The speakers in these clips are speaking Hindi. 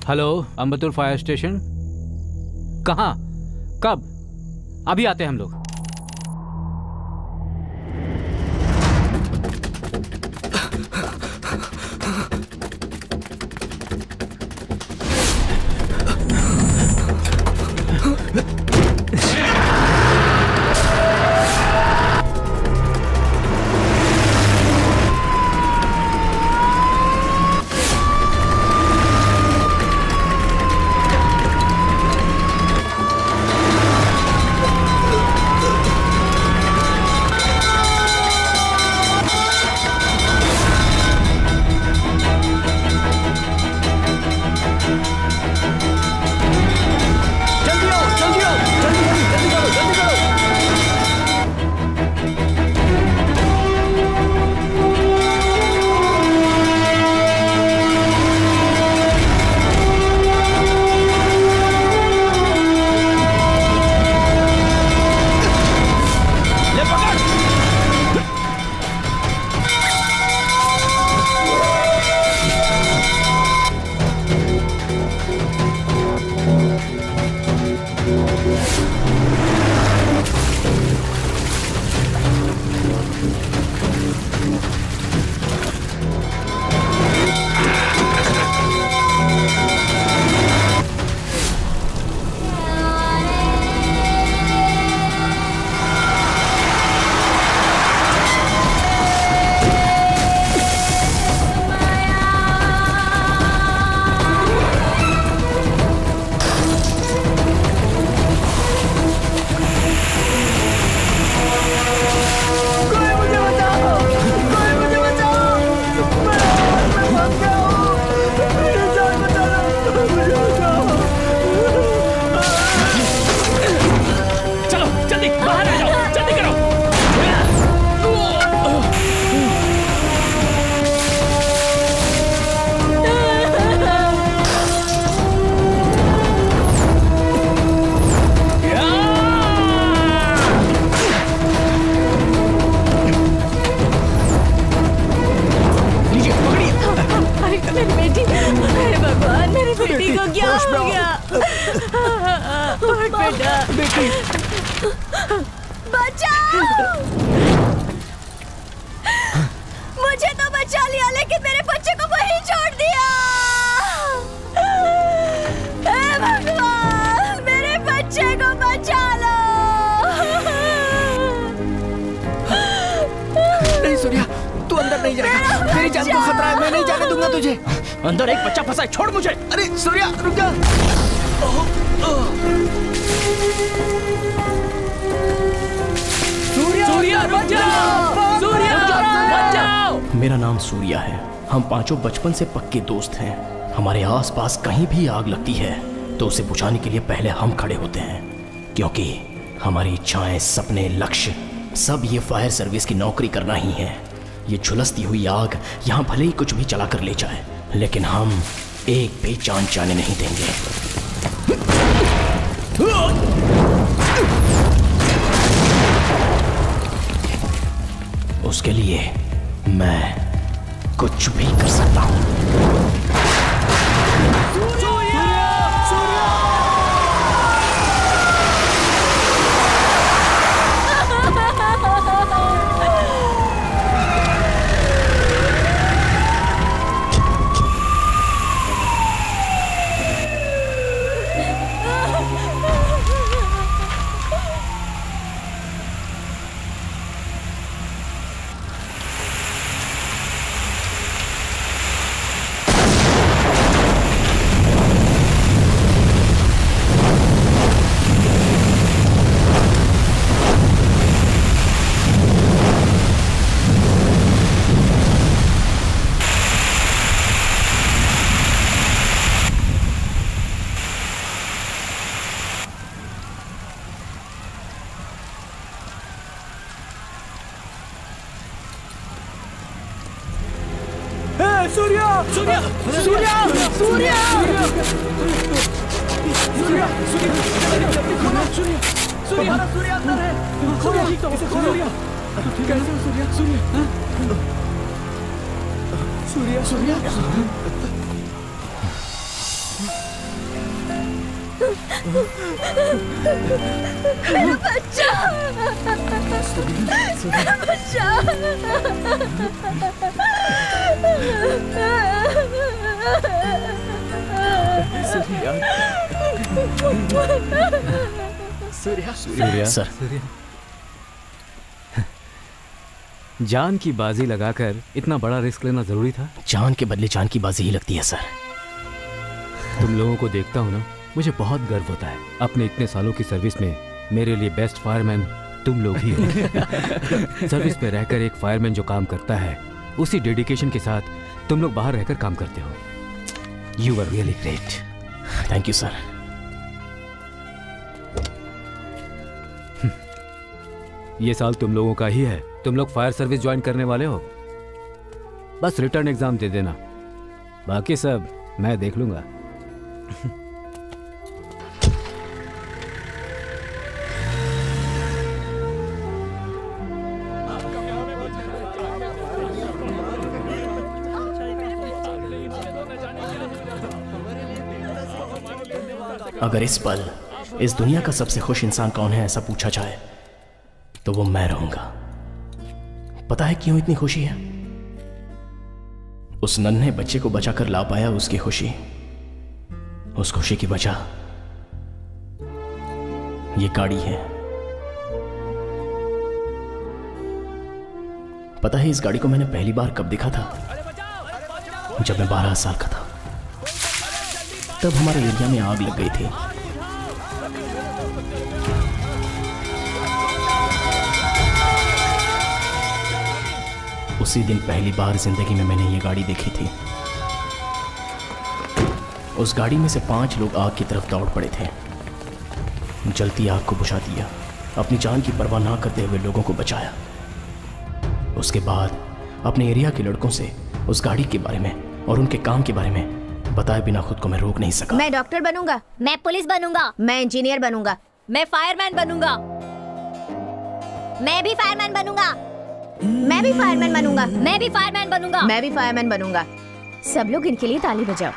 Hello, Ambattur fire station. कहाँ? कब? अभी आते हैं हम लोग। बचपन से पक्के दोस्त हैं। हमारे आसपास कहीं भी आग लगती है तो उसे बुझाने के लिए पहले हम खड़े होते हैं, क्योंकि हमारी इच्छाएं, सपने, लक्ष्य सब ये फायर सर्विस की नौकरी करना ही है। ये झुलसती हुई आग यहाँ भले ही कुछ भी चला कर ले जाए, लेकिन हम एक भी जान जाने नहीं देंगे। उसके लिए मैं कुछ भी कर सकता हूं। सूर्या सूर्या सूर्या सूर्या सूर्या सूर्या सूर्या अंदर है। खोलो इसे खोलो। कैसे सूर्या सूर्या सूर्या बच्चा बच्चा सूर्या सर, जान की बाजी लगाकर इतना बड़ा रिस्क लेना जरूरी था? जान के बदले जान की बाजी ही लगती है सर। तुम लोगों को देखता हूँ ना, मुझे बहुत गर्व होता है। अपने इतने सालों की सर्विस में मेरे लिए बेस्ट फायरमैन तुम लोग ही हो। सर्विस में रहकर एक फायरमैन जो काम करता है, उसी डेडिकेशन के साथ तुम लोग बाहर रहकर काम करते हो। You are really great. Thank you sir. ये साल तुम लोगों का ही है। तुम लोग फायर सर्विस ज्वाइन करने वाले हो, बस रिटर्न एग्जाम दे देना, बाकी सब मैं देख लूंगा। अगर इस पल इस दुनिया का सबसे खुश इंसान कौन है ऐसा पूछा जाए तो वो मैं रहूंगा। पता है क्यों इतनी खुशी है? उस नन्हे बच्चे को बचाकर ला पाया, उसकी खुशी, उस खुशी की वजह ये गाड़ी है। पता है इस गाड़ी को मैंने पहली बार कब देखा था? जब मैं 12 साल का था। तब हमारे एरिया में आग लग गई थी। उसी दिन पहली बार जिंदगी में मैंने ये गाड़ी देखी थी। उस गाड़ी में से 5 लोग आग की तरफ दौड़ पड़े थे। जलती आग को बुझा दिया, अपनी जान की परवाह ना करते हुए लोगों को बचाया। उसके बाद अपने एरिया के लड़कों से उस गाड़ी के बारे में और उनके काम के बारे में बताए बिना खुद को मैं रोक नहीं सका। मैं डॉक्टर बनूंगा, मैं पुलिस बनूंगा, मैं इंजीनियर बनूंगा, मैं फायरमैन बनूंगा, मैं भी फायरमैन बनूंगा, मैं भी फायरमैन बनूंगा, मैं भी फायरमैन बनूंगा, मैं भी फायरमैन बनूंगा। सब लोग इनके लिए ताली बजाओ।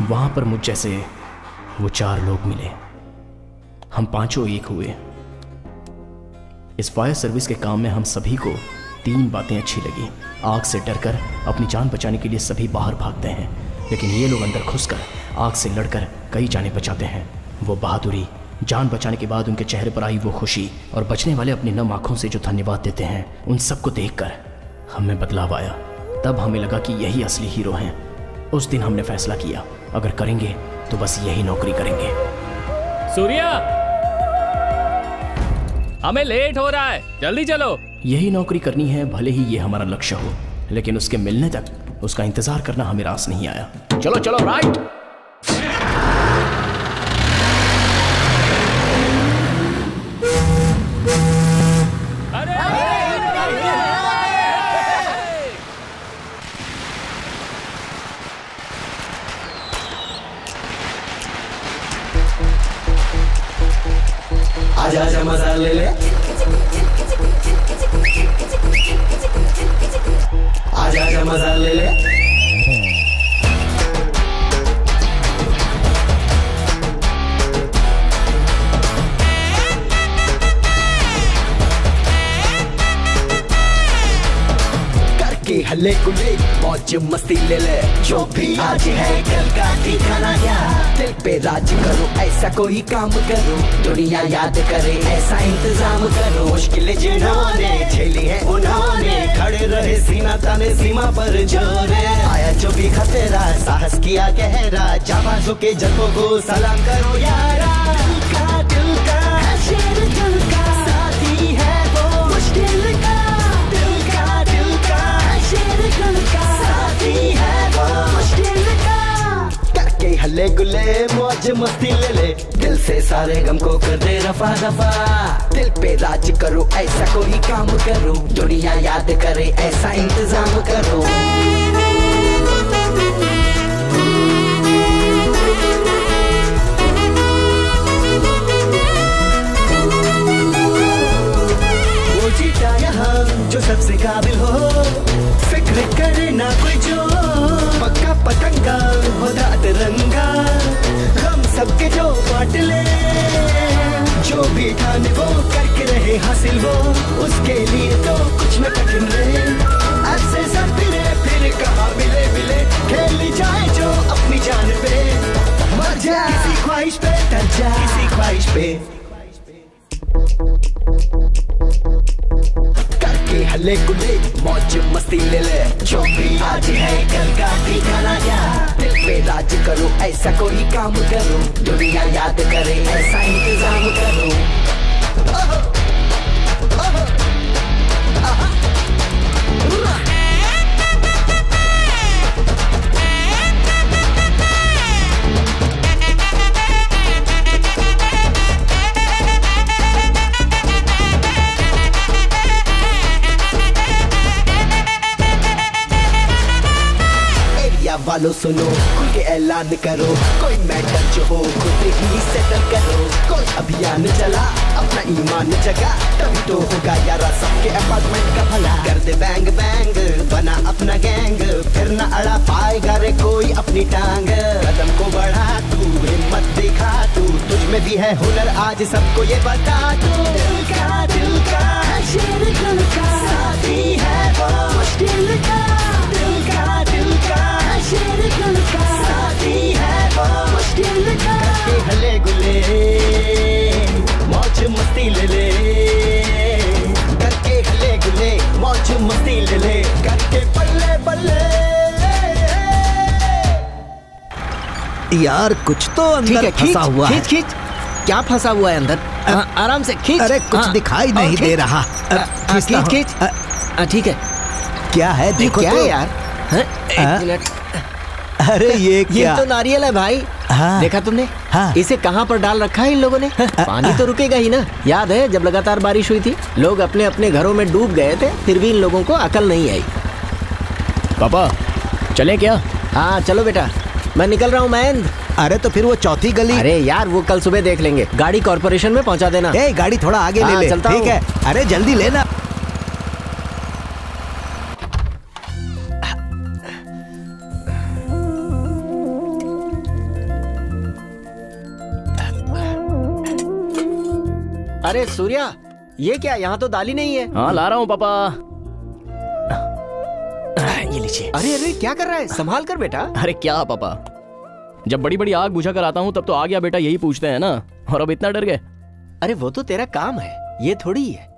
वहां पर मुझ जैसे वो 4 लोग मिले। हम पांचों एक हुए। इस फायर सर्विस के काम में हम सभी को 3 बातें अच्छी लगी। आग से डरकर अपनी जान बचाने के लिए सभी बाहर भागते हैं, लेकिन ये लोग अंदर घुसकर आग से लड़कर कई जानें बचाते हैं। वो बहादुरी, जान बचाने के बाद उनके चेहरे पर आई वो खुशी और बचने वाले अपनी नम आंखों से जो धन्यवाद देते हैं, उन सबको देखकर हमें बदलाव आया। तब हमें लगा कि यही असली हीरो हैं। उस दिन हमने फैसला किया, अगर करेंगे तो बस यही नौकरी करेंगे। सूर्या, हमें लेट हो रहा है, जल्दी चलो। यही नौकरी करनी है, भले ही ये हमारा लक्ष्य हो, लेकिन उसके मिलने तक उसका इंतजार करना हमें रास नहीं आया। चलो चलो, राइट। आजा आजा मजा ले ले, आजा आजा मजा ले ले। करके हल्ले गुल्ले मौज मस्ती ले ले, जो भी आज है कल का ठिकाना क्या। दिल पे राज करो, ऐसा कोई काम करो, दुनिया याद करे ऐसा इंतजाम करो। मुश्किलें जिन्होंने झेली है उन्होंने खड़े रहे सीना ताने सीमा पर जोरे। आया जो भी खतरा साहस किया गहरा, जाबाजों के जज्बों को सलाम करो यारा। दिल का है शेर, दिल का साथी है वो मुश्किल का। दिल का है शेर, दिल का साथी है वो मुश्किल का। करके हल्ले गुल्ले मौज मस्ती ले ले, दिल से सारे गम को कर दे रफा दफा। दिल पे राज करो, ऐसा कोई काम करो, दुनिया याद करे ऐसा इंतजाम करो। सबसे काबिल हो, फिक्र करे ना कोई जो, पक्का पतंगा होता तिरंगा, हम सबके जो बांट ले, जो भी ठाने वो करके रहे हासिल वो, उसके लिए तो कुछ न कठिन रहे, ऐसे सब फिर कहाँ मिले मिले, खेली जाए जो अपनी जान पे, मर जा किसी ख्वाहिश पे, डर जा किसी ख्वाहिश पे, करके हल्ले गुल्ले मौज मस्ती ले ले, जो भी आज है कल का ठिकाना क्या, दिल पे राज करो ऐसा कोई काम करो, दुनिया याद करे ऐसा इंतजाम करो, वालों सुनो खुल के ऐलान करो, कोई मैटर जो हो खुद ही सेटल करो, कोई अभियान चला अपना ईमान जगा, तभी तो होगा यारा सबके अपार्टमेंट का भला, कर दे बैंग बैंग बना अपना गैंग, फिर न अड़ा पाएगा रे कोई अपनी टांग, कदम को बढ़ा तू हिम्मत दिखा तू, तुझ में भी है हुनर आज सबको ये बता तू, दिल का शेर दिल का साथी है वो मुश्किल का, दिल का शेर दिल का साथी है वो मुश्किल का, करके हले गुले मौज मस्ती ले ले, करके हले गुले मौज मस्ती ले ले, करके बल्ले बल्ले, यार कुछ तो अंदर फंसा हुआ है। खींच क्या फंसा हुआ है अंदर? आराम से खींच। अरे कुछ दिखाई नहीं दे रहा। खींच ठीक है। क्या है देखो क्या तो। है यार? एक मिनट। अरे ये क्या? ये तो नारियल है भाई। हाँ। देखा तुमने? हाँ। इसे कहाँ पर डाल रखा है इन लोगों ने? पानी तो रुकेगा ही ना। याद है जब लगातार बारिश हुई थी, लोग अपने अपने घरों में डूब गए थे, फिर भी इन लोगों को अकल नहीं आई। पापा चले क्या? हाँ चलो बेटा, मैं निकल रहा हूँ महेंद्र। अरे तो फिर वो चौथी गली। अरे यार वो कल सुबह देख लेंगे। गाड़ी कॉर्पोरेशन में पहुँचा देना। गाड़ी थोड़ा आगे ले ले। चलता ठीक है। अरे जल्दी लेना। अरे सूर्या, ये क्या? यहाँ तो दाल ही नहीं है। हाँ ला रहा हूँ पापा। ये लीजिए। अरे अरे क्या कर रहा है? संभाल कर बेटा। अरे क्या पापा, जब बड़ी बड़ी आग बुझा कर आता हूँ तब तो आ गया बेटा यही पूछते हैं ना, और अब इतना डर गए। अरे वो तो तेरा काम है, ये थोड़ी है।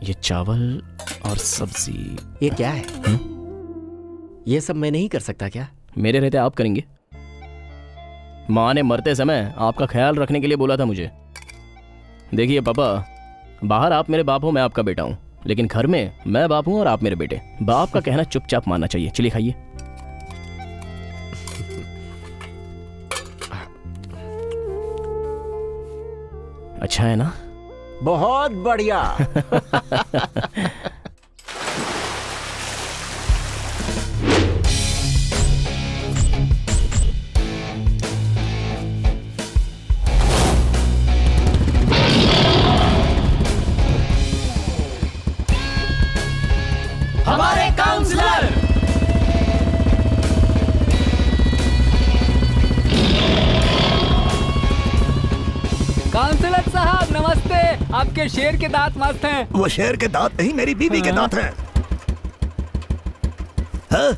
ये चावल और सब्जी। ये क्या है? ये सब मैं नहीं कर सकता क्या? मेरे रहते आप करेंगे। माँ ने मरते समय आपका ख्याल रखने के लिए बोला था मुझे। देखिए पापा, बाहर आप मेरे बाप हो, मैं आपका बेटा हूँ, लेकिन घर में मैं बाप हूँ और आप मेरे बेटे। बाप का कहना चुपचाप मानना चाहिए। चलिए खाइए। अच्छा है ना? बहुत बढ़िया। हमारे काउंसलर काउंसलर साहब नमस्ते। आपके शेर के दांत मस्त हैं। वो शेर के दांत नहीं, मेरी बीवी के दांत हैं। हाँ?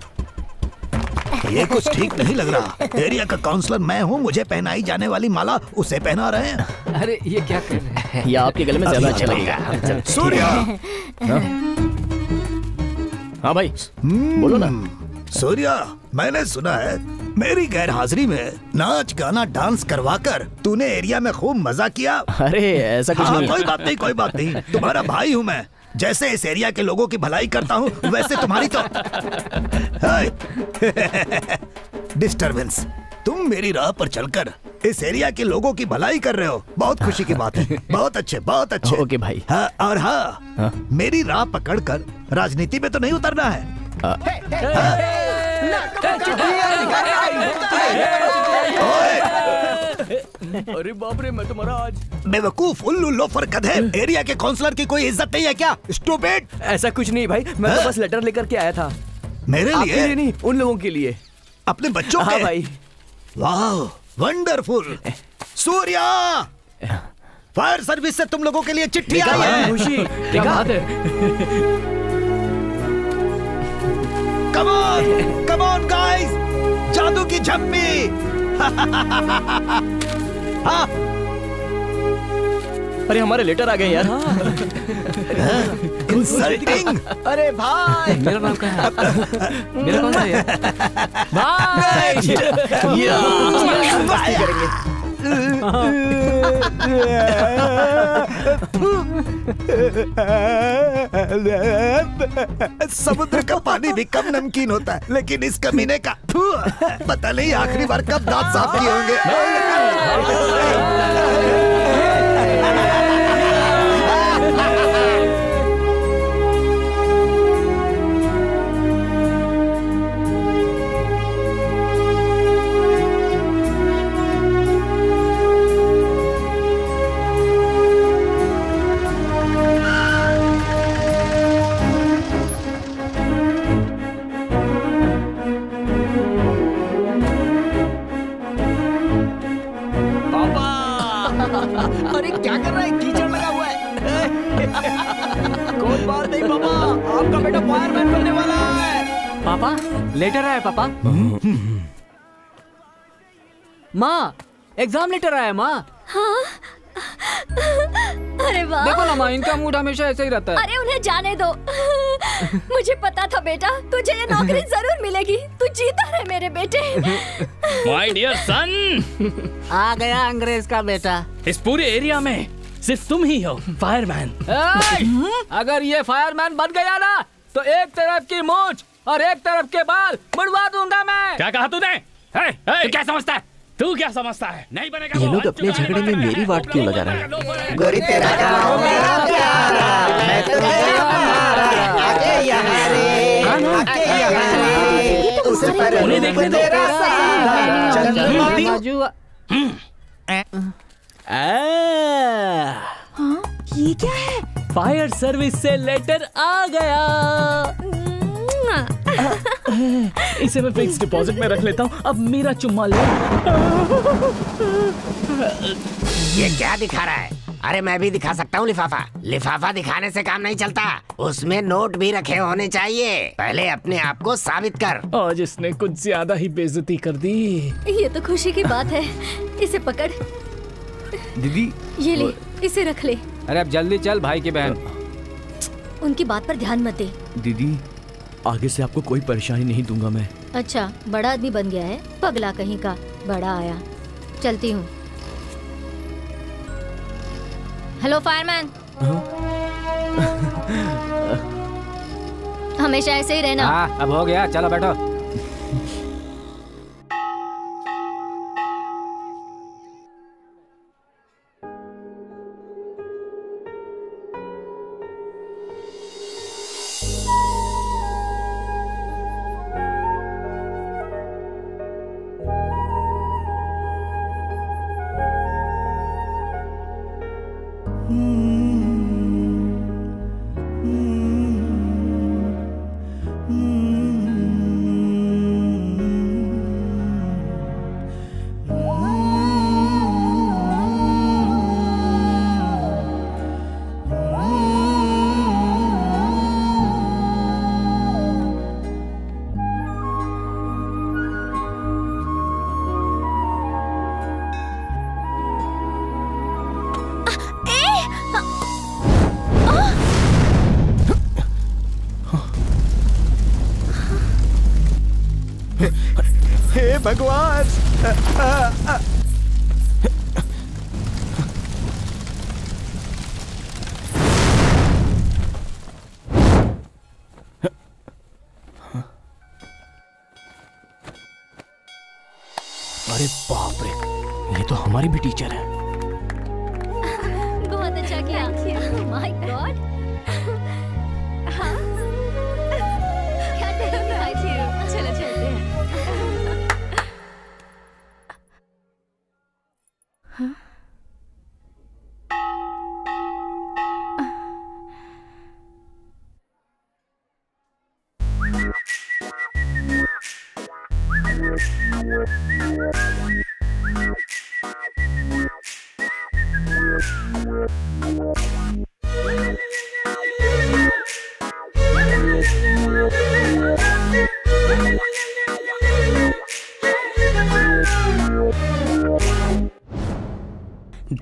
ये कुछ ठीक नहीं लग रहा। एरिया का काउंसलर मैं हूँ, मुझे पहनाई जाने वाली माला उसे पहना रहे हैं। अरे ये क्या कर रहे हैं? ये आपके गले में ज्यादा अच्छा लगेगा। सूर्या। हाँ भाई बोलो ना। सूर्या, मैंने सुना है मेरी गैर हाजिरी में नाच गाना डांस करवाकर तूने एरिया में खूब मजा किया। अरे ऐसा कुछ नहीं। कोई बात नहीं, कोई बात नहीं। तुम्हारा भाई हूँ मैं। जैसे इस एरिया के लोगों की भलाई करता हूँ, वैसे तुम्हारी तो डिस्टर्बेंस। तुम मेरी राह पर चलकर इस एरिया के लोगों की भलाई कर रहे हो, बहुत खुशी की बात है। बहुत अच्छे, बहुत अच्छे। ओके भाई। हाँ, और हाँ, मेरी राह पकड़कर राजनीति में तो नहीं उतरना है। अरे बाप रे, मैं तुम्हारा आज बेवकूफ, उल्लू, लोफर, गधे। एरिया के काउंसलर की कोई इज्जत नहीं है क्या? स्टूपिड। ऐसा कुछ नहीं भाई, मैं तो बस लेटर लेकर के आया था। मेरे आपके लिए? लिए नहीं, उन लोगों के लिए। अपने बच्चों के? हाँ भाई। वाह, वंडरफुल। सूर्या, फायर सर्विस से तुम लोगों के लिए चिट्ठी आई है। खुशी, क्या बात है। Come on, come on guys, जादू की झप्पी। हाँ। अरे हमारे लेटर आ गए यार। इंसल्टिंग। अरे भाई, मेरा नाम क्या है? मेरा कौन सा है? भाई मस्ती करेंगे। समुद्र का पानी भी कम नमकीन होता है, लेकिन इस कमीने का पता नहीं आखिरी बार कब दांत साफ किए होंगे। अरे क्या कर रहा है, कीचड़ लगा हुआ है। कोई बात नहीं पापा, आपका बेटा फायरमैन बनने वाला है। पापा, लेटर आया पापा। माँ, एग्जाम लेटर आया माँ। हाँ? अरे वाह। देखो ना माँ, इनका मूड हमेशा ऐसे ही रहता है। अरे उन्हें जाने दो। मुझे पता था बेटा, तुझे ये नौकरी जरूर मिलेगी। तू जीता रहे मेरे बेटे। माय डियर सन, आ गया अंग्रेज का बेटा। इस पूरे एरिया में सिर्फ तुम ही हो फायरमैन। अगर ये फायरमैन बन गया ना, तो एक तरफ की मूंछ और एक तरफ के बाल मुड़वा दूंगा मैं। क्या कहा तूने? तू क्या समझता है? तू क्या समझता है? नहीं बनेगा। ये लोग अपने झगड़े में मेरी वाट क्यों लगा रहे हैं? गोरी तेरा गाँव मेरा प्यारा, मैं तो तेरा प्यारा, आके यहाँ रे, आके यहाँ रे, उस पर उन्हें देखने दो। तेरा सारा चंद्रमा। ये क्या है? फायर सर्विस से लेटर आ गया। इसे मैं फिक्स डिपॉजिट में रख लेता हूँ। अब मेरा चुम्मा ले। ये क्या दिखा रहा है? अरे मैं भी दिखा सकता हूँ लिफाफा। लिफाफा दिखाने से काम नहीं चलता, उसमें नोट भी रखे होने चाहिए। पहले अपने आप को साबित कर। आज इसने कुछ ज्यादा ही बेइज्जती कर दी। ये तो खुशी की बात है। इसे पकड़। दीदी, ये ले, इसे रख ले। अरे अब जल्दी चल भाई की बहन। उनकी बात पर ध्यान मत दे। दीदी, आगे से आपको कोई परेशानी नहीं दूंगा मैं। अच्छा, बड़ा आदमी बन गया है, पगला कहीं का। बड़ा आया, चलती हूँ। Hello fireman. हमेशा ऐसे ही रहना। हाँ, अब हो गया, चलो बैठो। हे भगवान। अरे बाप रे, ये तो हमारी भी टीचर है। बहुत अच्छा किया। My God. चलो चलते हैं।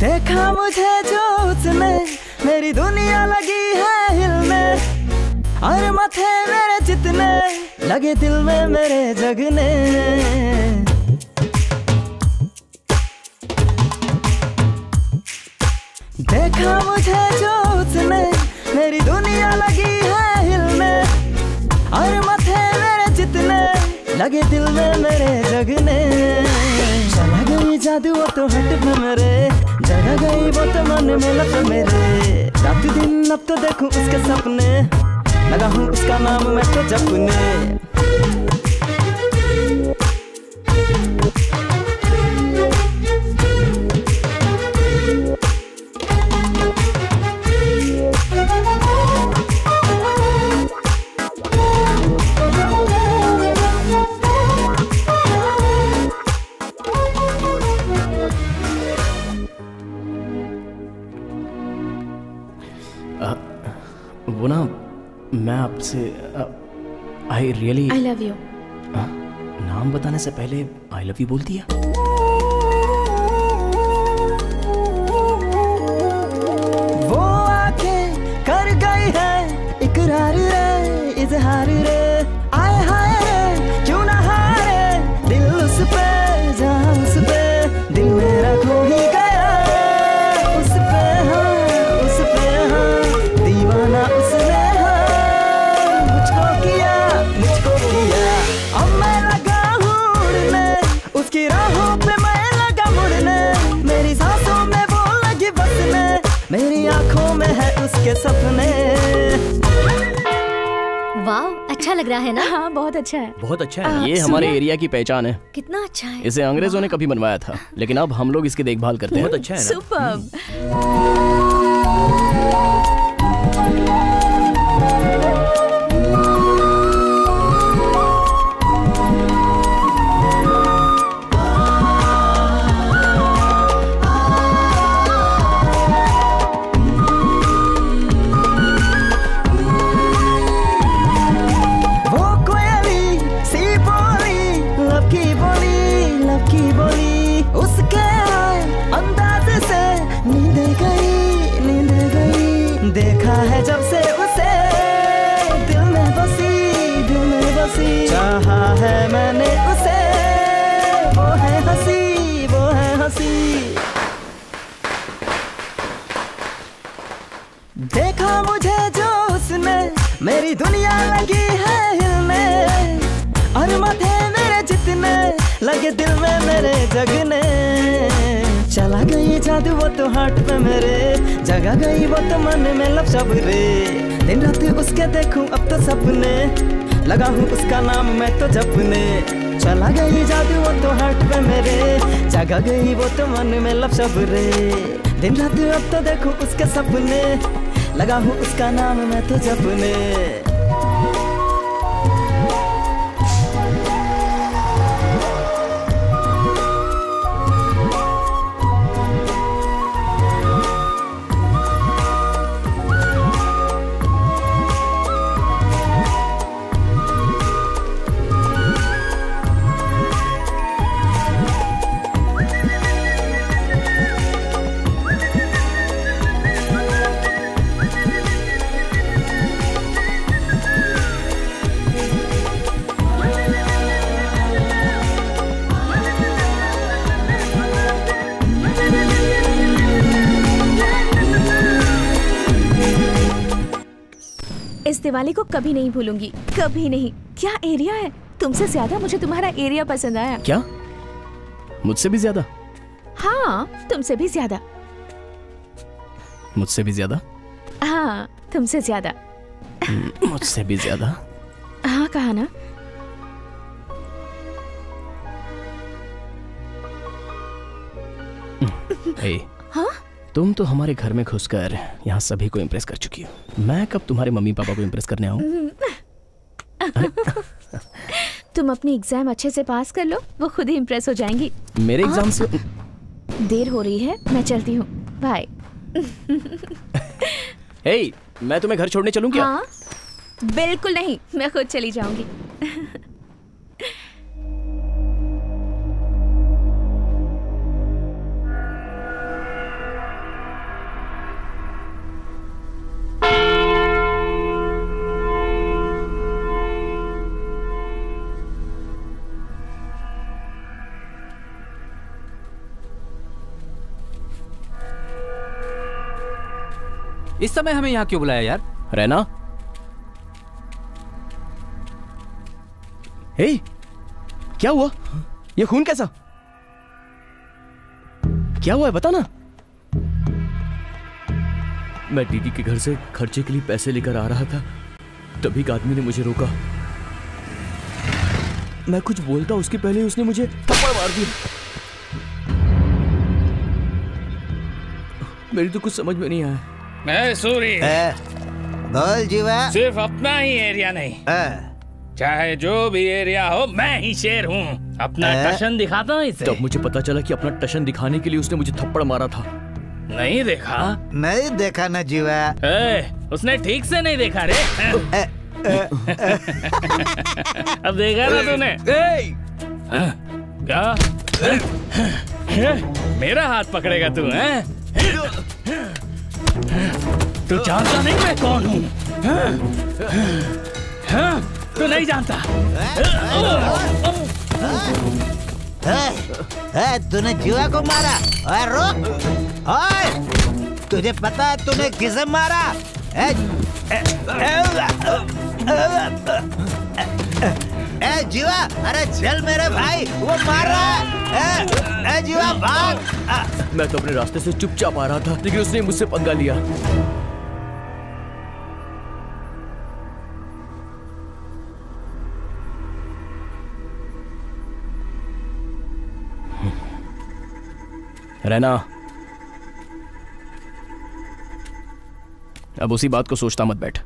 देखा मुझे जो उसने मेरी दुनिया लगी है हिलने, और माथे मेरे जितने लगे दिल में मेरे जगने। देखा मुझे जो उसने मेरी दुनिया लगी है हिलने, और माथे मेरे जितने लगे दिल में मेरे जगने। चला गई जादू वो तो हट पे मेरे, जगा गई वो तो मन में लग मेरे। रात दिन अब तो देखूं उसके सपने, लगा हूँ उसका नाम मैं तो जपने। वो ना मैं आपसे I really I love you नाम बताने से पहले आई लव यू बोल दिया। वो आंखें कर गई है इकरार रे इजहार रे, आए हाय रे क्यों ना हारे दिल उस पे जहाँ उस पे दिल मेरा खो ही गया। उस पे हाँ दीवाना उसने हाँ मुझको किया। अब मैं लगा हूँ उड़ने उसकी राहों पे, मैं लगा मुड़ने मेरी सांसों में वो लगी बसने, मेरी आंखों में है उसके सपने। वाह अच्छा लग रहा है ना? हाँ बहुत अच्छा है। बहुत अच्छा है। ये हमारे एरिया की पहचान है। कितना अच्छा है। इसे अंग्रेजों ने कभी बनवाया था, लेकिन अब हम लोग इसकी देखभाल करते हैं। बहुत अच्छा है ना? सुपर्ब। वो कोयली सी बोली लब की बोली उसके अंदाज से नींद गई देखा है जब से उसे दिल में बसी चाहा है मैंने उसे, वो है हंसी देखा मुझे जो उसने मेरी दुनिया लगी है हिलने, और माथे मेरे जितने लगे दिल में मेरे जगने। चला गई जादू वो तो हार्ट पे मेरे, जगा गई वो तो मन में लफ्ज़ रे। दिन रात उसके देखूं अब तो सपने, लगा हूँ उसका नाम मैं तो जपने। चला गई जादू वो तो हार्ट पे मेरे, जगा गई वो तो मन में लफ्ज़ रे। दिन रात अब तो देखूं उसके सपने, लगा हूँ उसका नाम मैं तो जपने। इस दिवाली को कभी नहीं भूलूंगी, कभी नहीं। क्या एरिया है, तुमसे ज्यादा मुझे तुम्हारा एरिया पसंद आया। क्या? मुझसे भी ज्यादा? हाँ तुमसे भी ज्यादा। मुझसे भी ज्यादा? हाँ तुमसे ज्यादा। मुझसे भी ज्यादा? हाँ कहा ना। हाँ? तुम तो हमारे घर में घुसकर यहाँ सभी को इम्प्रेस कर चुकी हो। मैं कब तुम्हारे मम्मी पापा को इम्प्रेस करने आऊँ? तुम अपनी एग्जाम अच्छे से पास कर लो, वो खुद ही इम्प्रेस हो जाएंगी। मेरे एग्जाम से देर हो रही है, मैं चलती हूँ, बाय। हे, मैं तुम्हें घर छोड़ने चलूं क्या? हाँ, बिल्कुल नहीं, मैं खुद चली जाऊंगी। इस समय हमें यहाँ क्यों बुलाया यार? रैना, हे, क्या हुआ? ये खून कैसा? क्या हुआ है, बता ना। मैं दीदी के घर से खर्चे के लिए पैसे लेकर आ रहा था, तभी एक आदमी ने मुझे रोका। मैं कुछ बोलता उसके पहले उसने मुझे थप्पड़ मार दिया। मेरी तो कुछ समझ में नहीं आया। मैं सूरी, बोल जीवा। सिर्फ अपना ही एरिया नहीं, चाहे जो भी एरिया हो, मैं ही शेर हूँ। अपना टशन दिखाता हूँ इसे। तब मुझे पता चला कि अपना टशन दिखाने के लिए उसने मुझे थप्पड़ मारा था। नहीं देखा? नहीं देखा ना जीवा। उसने ठीक से नहीं देखा रे। अब देखा ना तूने? क्या मेरा हाथ पकड़ेगा तू? तू जानता नहीं मैं कौन हूँ? तू नहीं जानता? तूने जीवा को मारा? रुक, तुझे पता है तूने किसे मारा? जीवा, अरे चल मेरे भाई, वो मार रहा है। जीवा भाग। मैं तो अपने रास्ते से चुपचाप आ रहा था, लेकिन उसने मुझसे पंगा लिया। रहना, अब उसी बात को सोचता मत बैठ।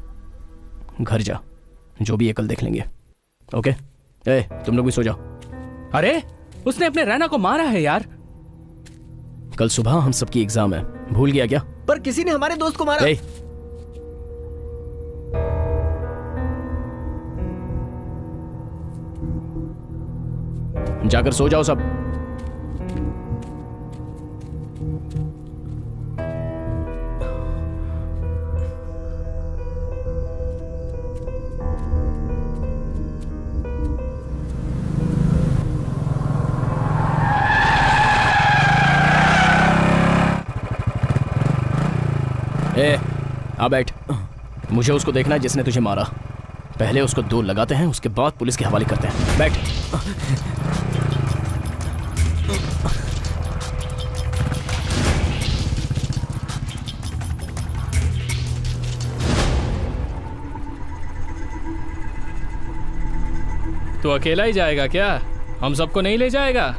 घर जा, जो भी है कल देख लेंगे। ओके? तुम लोग भी सो जाओ। अरे, उसने अपने रैना को मारा है यार। कल सुबह हम सबकी एग्जाम है, भूल गया क्या? पर किसी ने हमारे दोस्त को मारा। जाकर सो जाओ सब। आ बैठ। मुझे उसको देखना है जिसने तुझे मारा। पहले उसको 2 लगाते हैं, उसके बाद पुलिस के हवाले करते हैं। बैठ। तू अकेला ही जाएगा क्या? हम सबको नहीं ले जाएगा?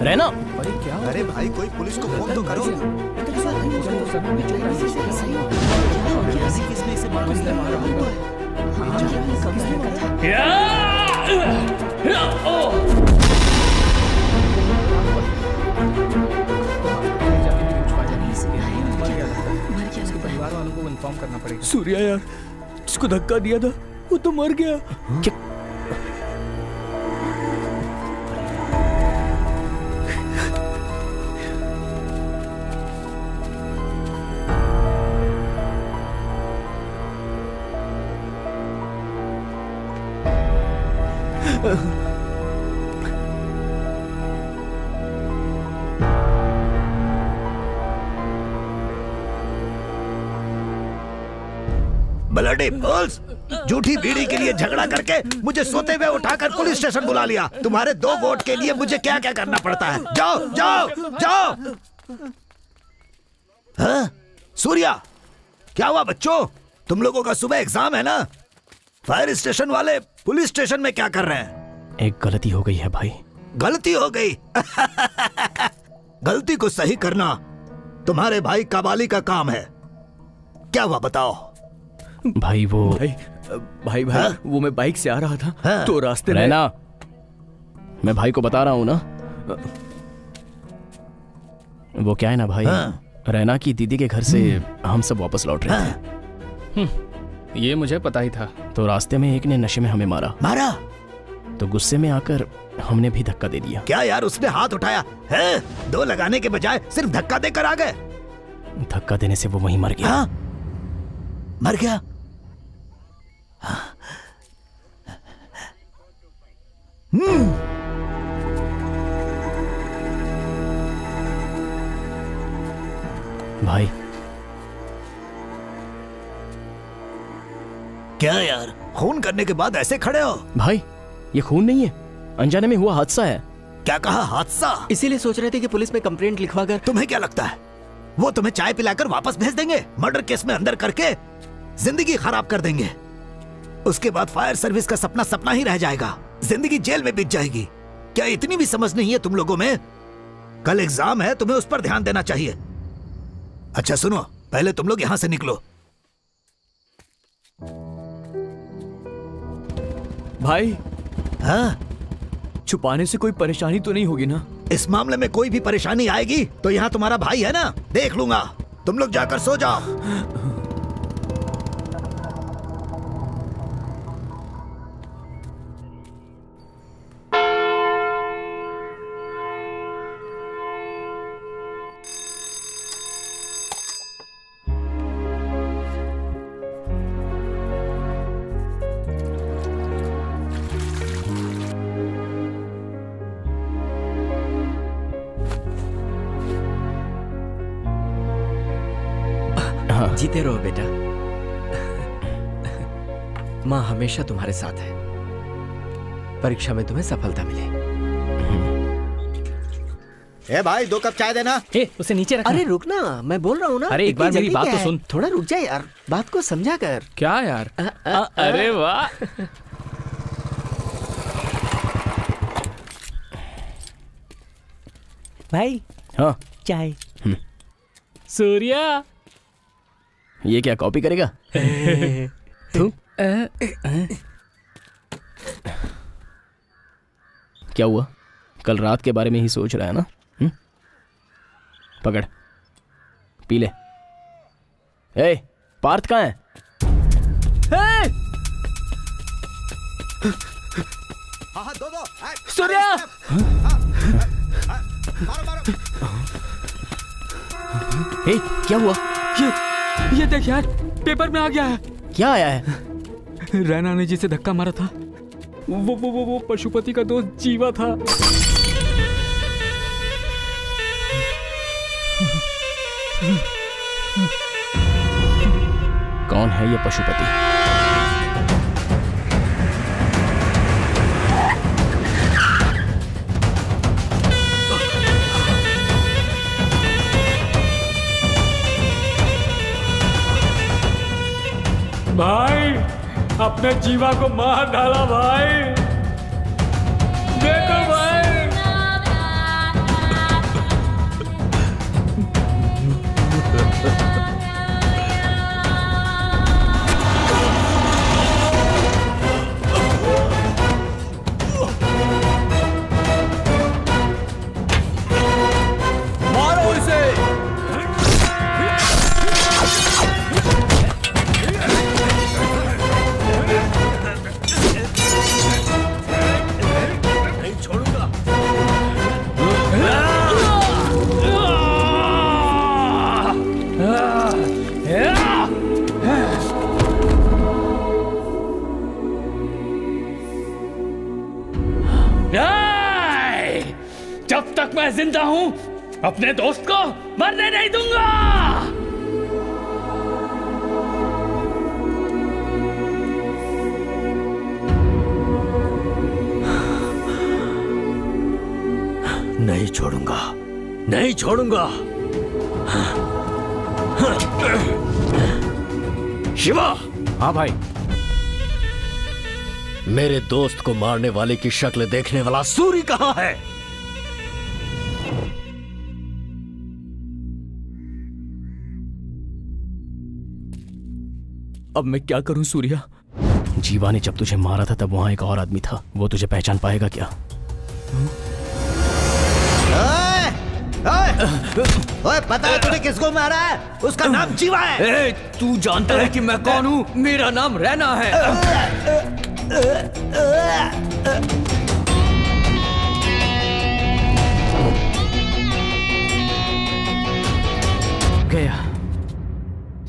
रहना। अरे क्या? अरे भाई, कोई पुलिस को फोन तो करो। किसने इसे मारा? परिवार वालों को इन्फॉर्म करना पड़ेगा। सूर्या यार, जिसको धक्का दिया था वो तो मर गया। क्या? ब्लडी फूल्स, झूठी बीड़ी के लिए झगड़ा करके मुझे सोते हुए उठाकर पुलिस स्टेशन बुला लिया। तुम्हारे 2 वोट के लिए मुझे क्या क्या करना पड़ता है। जाओ जाओ जाओ। हाँ? सूर्या, क्या हुआ बच्चों? तुम लोगों का सुबह एग्जाम है ना? फायर स्टेशन वाले पुलिस स्टेशन में क्या कर रहे हैं? एक गलती हो गई है भाई। गलती हो गई? गलती को सही करना तुम्हारे भाई कबाली का काम है। क्या हुआ बताओ? भाई वो भाई वो मैं बाइक से आ रहा था तो रास्ते में रहना, मैं भाई को बता रहा हूँ ना, वो क्या है ना भाई, रैना की दीदी के घर से हम सब वापस लौट रहे थे। ये मुझे पता ही था। तो रास्ते में एक ने नशे में हमें मारा। तो गुस्से में आकर हमने भी धक्का दे दिया। क्या यार, उसने हाथ उठाया है? 2 लगाने के बजाय सिर्फ धक्का देकर आ गए। धक्का देने से वो वहीं मर गया। मर गया? भाई क्या यार, खून करने के बाद ऐसे खड़े हो? भाई ये खून नहीं है, अनजाने में हुआ हादसा है। क्या कहा? हादसा? इसीलिए सोच रहे थे कि पुलिस में कंप्लेंट लिखवाकर। तुम्हें क्या लगता है वो तुम्हें चाय पिलाकर वापस भेज देंगे? मर्डर केस में अंदर करके जिंदगी खराब कर देंगे। उसके बाद फायर सर्विस का सपना सपना ही रह जाएगा, जिंदगी जेल में बीत जाएगी। क्या इतनी भी समझ नहीं है तुम लोगों में? कल एग्जाम है, तुम्हें उस पर ध्यान देना चाहिए। अच्छा सुनो, पहले तुम लोग यहां से निकलो। भाई हाँ? छुपाने से कोई परेशानी तो नहीं होगी ना? इस मामले में कोई भी परेशानी आएगी तो यहाँ तुम्हारा भाई है ना, देख लूंगा। तुम लोग जाकर सो जाओ। जीते रहो बेटा, माँ हमेशा तुम्हारे साथ है। परीक्षा में तुम्हें सफलता मिले। ए भाई, 2 कप चाय देना। उसे नीचे रखना। अरे रुक ना, मैं बोल रहा हूँ ना। अरे एक बार मेरी बात तो सुन। थोड़ा रुक जा यार, बात को समझा कर। क्या यार? अरे वाह। भाई हाँ चाय। सूर्या, ये क्या कॉपी करेगा? तू क्या हुआ? कल रात के बारे में ही सोच रहा है ना? पकड़, पी ले। ए, पार्थ कहाँ है? दो। सूर्या! ए, क्या हुआ? ये देख यार, पेपर में आ गया है। क्या आया है? रैना ने जिसे धक्का मारा था वो पशुपति का दोस्त जीवा था। कौन है ये पशुपति? भाई, अपने जीवा को मार डाला भाई। देखो भाई। मारो इसे। जब तक मैं जिंदा हूं, अपने दोस्त को मरने नहीं दूंगा। नहीं छोड़ूंगा, नहीं छोड़ूंगा। शिवा। हाँ भाई। मेरे दोस्त को मारने वाले की शक्ल देखने वाला सूरी कहाँ है? अब मैं क्या करूं सूर्या? जीवा ने जब तुझे मारा था तब वहां एक और आदमी था, वो तुझे पहचान पाएगा क्या? ओए, पता है तूने किसको मारा है? उसका नाम जीवा है। तू जानता है कि मैं कौन हूँ? मेरा नाम रैना है। गया,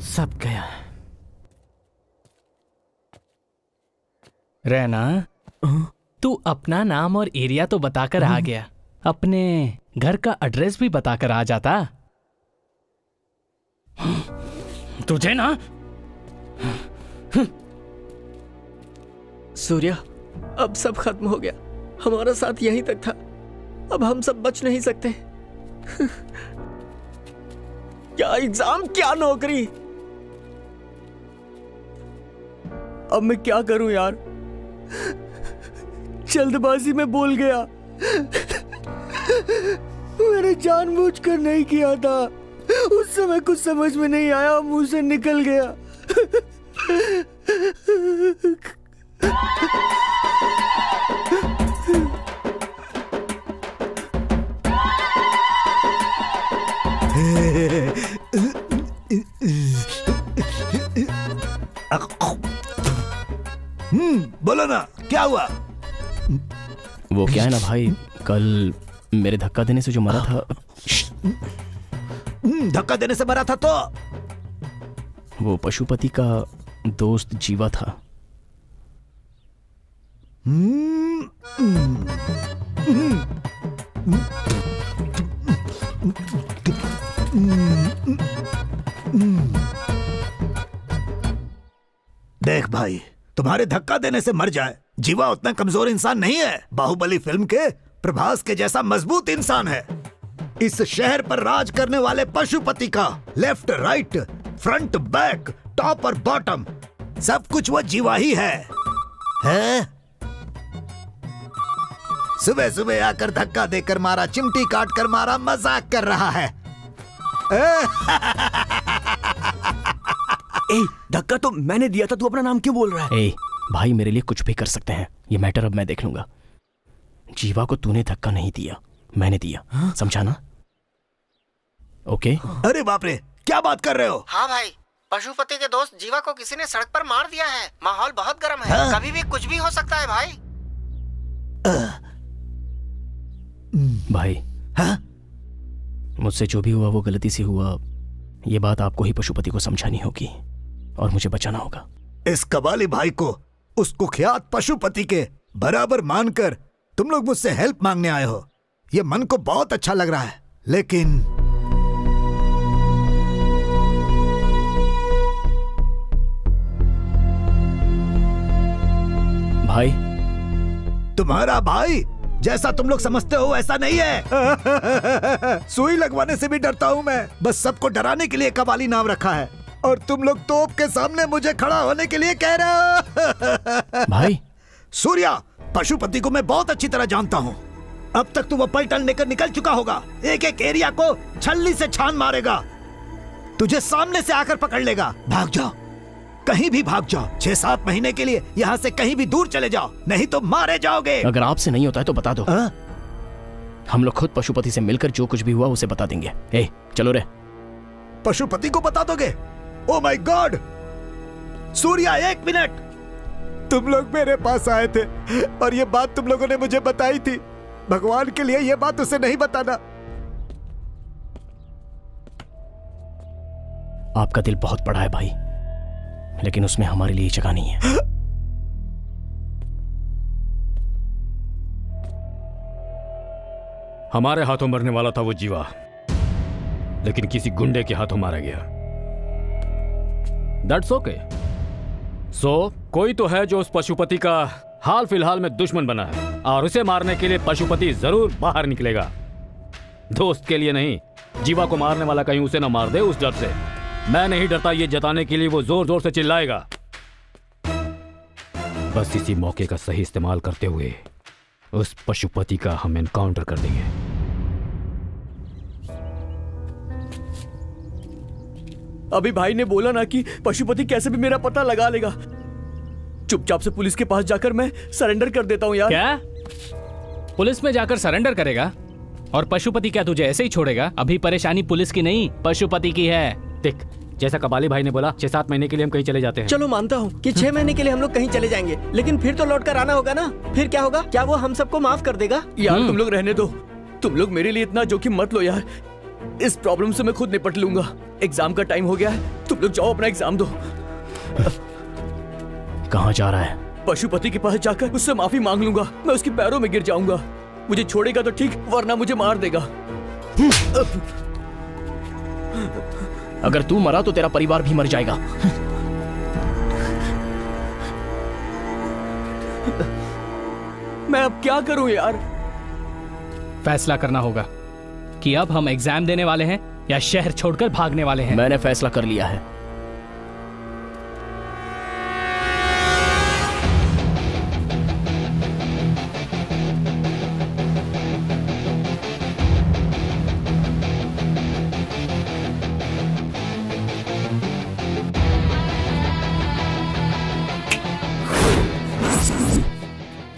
सब गया। रैना, तू अपना नाम और एरिया तो बताकर आ गया, अपने घर का एड्रेस भी बताकर आ जाता। तुझे ना सूर्या, अब सब खत्म हो गया। हमारा साथ यहीं तक था, अब हम सब बच नहीं सकते। क्या एग्जाम, क्या नौकरी। अब मैं क्या करूं यार? जल्दबाजी में बोल गया। मैंने जानबूझकर नहीं किया था। उस समय कुछ समझ में नहीं आया, मुंह से निकल गया। बोलो ना, क्या हुआ? वो क्या है ना भाई, कल मेरे धक्का देने से जो मरा था। धक्का देने से मरा था तो? वो पशुपति का दोस्त जीवा था। देख भाई, तुम्हारे धक्का देने से मर जाए, जीवा उतना कमजोर इंसान नहीं है। बाहुबली फिल्म के प्रभास के जैसा मजबूत इंसान है। इस शहर पर राज करने वाले पशुपति का left right front back top और बॉटम सब कुछ वो जीवा ही है? सुबह सुबह आकर धक्का देकर मारा, चिमटी काट कर मारा, मजाक कर रहा है। धक्का तो मैंने दिया था, तू अपना नाम क्यों बोल रहा है? भाई मेरे लिए कुछ भी कर सकते हैं, ये मैटर अब मैं देख लूंगा। जीवा को तूने धक्का नहीं दिया, मैंने दिया। समझा ना? ओके? अरे बाप रे, क्या बात कर रहे हो? हाँ भाई, पशुपति के दोस्त जीवा को किसी ने सड़क पर मार दिया है। माहौल बहुत गर्म है। कभी भी कुछ भी हो सकता है भाई। भाई, मुझसे जो भी हुआ वो गलती से हुआ। ये बात आपको ही पशुपति को समझानी होगी और मुझे बचाना होगा। इस कबाली भाई को उस कुख्यात पशुपति के बराबर मानकर तुम लोग मुझसे हेल्प मांगने आए हो, ये मन को बहुत अच्छा लग रहा है। लेकिन भाई, तुम्हारा भाई जैसा तुम लोग समझते हो ऐसा नहीं है। सुई लगवाने से भी डरता हूँ मैं। बस सबको डराने के लिए कबाली नाम रखा है और तुम लोग तोप के सामने मुझे खड़ा होने के लिए कह रहे हो। भाई सूर्या, पशुपति को मैं बहुत अच्छी तरह जानता हूँ। अब तक तो वो पलटन लेकर निकल चुका होगा, एक एक एरिया को छल्ली से छान मारेगा, तुझे सामने से आकर पकड़ लेगा। भाग जाओ, कहीं भी भाग जाओ। 6-7 महीने के लिए यहाँ से कहीं भी दूर चले जाओ, नहीं तो मारे जाओगे। अगर आपसे नहीं होता है तो बता दो। हम लोग खुद पशुपति से मिलकर जो कुछ भी हुआ उसे बता देंगे। चलो रे। पशुपति को बता दोगे? Oh my God! Surya, 1 minute. तुम लोग मेरे पास आए थे और ये बात तुम लोगों ने मुझे बताई थी। भगवान के लिए ये बात उसे नहीं बताना। आपका दिल बहुत बड़ा है भाई, लेकिन उसमें हमारे लिए जगह नहीं है। हमारे हाथों मरने वाला था वो जीवा, लेकिन किसी गुंडे के हाथों मारा गया। That's okay. सो कोई तो है जो उस पशुपति का हाल फिलहाल में दुश्मन बना है और उसे मारने के लिए पशुपति जरूर बाहर निकलेगा। दोस्त के लिए नहीं, जीवा को मारने वाला कहीं उसे ना मार दे उस डर से। मैं नहीं डरता ये जताने के लिए वो जोर जोर से चिल्लाएगा। बस इसी मौके का सही इस्तेमाल करते हुए उस पशुपति का हम एनकाउंटर कर देंगे। अभी भाई ने बोला ना कि पशुपति कैसे भी मेरा पता लगा लेगा। चुपचाप से पुलिस के पास जाकर मैं सरेंडर कर देता हूँ यार। क्या? पुलिस में जाकर सरेंडर करेगा? और पशुपति क्या तुझे ऐसे ही छोड़ेगा? अभी परेशानी पुलिस की नहीं, पशुपति की है। देख, जैसा कबाली भाई ने बोला 6-7 महीने के लिए हम कहीं चले जाते हैं। चलो मानता हूँ कि 6 महीने के लिए हम लोग कहीं चले जाएंगे, लेकिन फिर तो लौट कर आना होगा ना। फिर क्या होगा? क्या वो हम सबको माफ कर देगा? यार तुम लोग रहने दो, तुम लोग मेरे लिए इतना जोखिम मत लो यार। इस प्रॉब्लम से मैं खुद निपट लूंगा। एग्जाम का टाइम हो गया है, तुम लोग जाओ अपना एग्जाम दो। कहाँ जा रहा है? पशुपति के पास जाकर उससे माफी मांग लूंगा। मैं उसके पैरों में गिर जाऊंगा। मुझे छोड़ेगा तो ठीक, वरना मुझे मार देगा। अगर तू मरा तो तेरा परिवार भी मर जाएगा। मैं अब क्या करूं यार? फैसला करना होगा कि अब हम एग्जाम देने वाले हैं या शहर छोड़कर भागने वाले हैं। मैंने फैसला कर लिया है।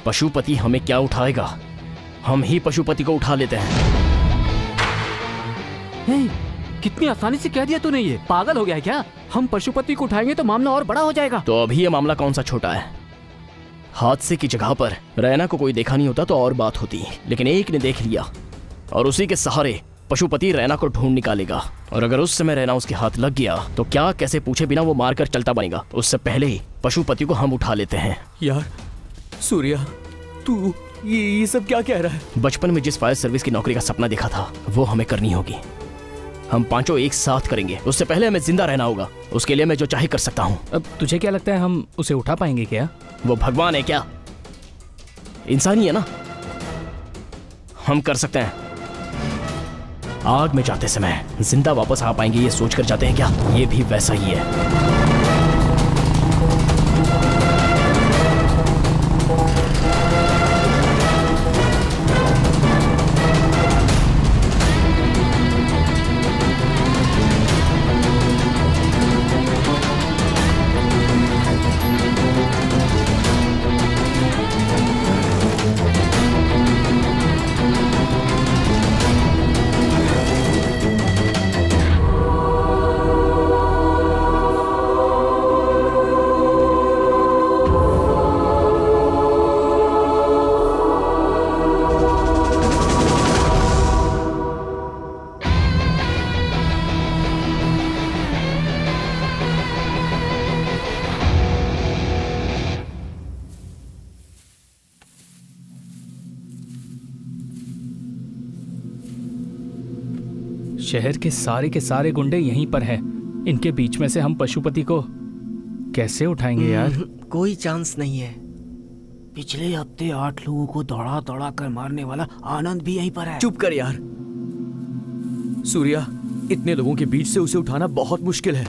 पशुपति हमें क्या उठाएगा? हम ही पशुपति को उठा लेते हैं। कितनी आसानी से कह दिया तूने, ये पागल हो गया है क्या? हम पशुपति को उठाएंगे तो मामला और बड़ा हो जाएगा। तो अभी ये मामला कौन सा छोटा है? हादसे की जगह पर रैना को कोई देखा नहीं होता तो और बात होती, लेकिन एक ने देख लिया और उसी के सहारे पशुपति रैना को ढूंढ निकालेगा। और अगर उस समय रैना उसके हाथ लग गया तो क्या कैसे पूछे बिना वो मारकर चलता बनेगा। उससे पहले ही पशुपति को हम उठा लेते हैं। यार सूर्या, तू ये सब क्या कह रहा है? बचपन में जिस फायर सर्विस की नौकरी का सपना देखा था वो हमें करनी होगी। हम पांचों एक साथ करेंगे। उससे पहले हमें जिंदा रहना होगा। उसके लिए मैं जो चाहे कर सकता हूँ। अब तुझे क्या लगता है हम उसे उठा पाएंगे क्या? वो भगवान है क्या? इंसान ही है ना। हम कर सकते हैं। आग में जाते समय जिंदा वापस आ पाएंगे ये सोचकर जाते हैं क्या? ये भी वैसा ही है। शहर के सारे गुंडे यहीं पर हैं। इनके बीच में से हम पशुपति को कैसे उठाएंगे यार? कोई चांस नहीं है। पिछले हफ्ते 8 लोगों को दौड़ा दौड़ा कर मारने वाला आनंद भी यहीं पर है। चुप कर यार। सूर्या, इतने लोगों के बीच से उसे उठाना बहुत मुश्किल है।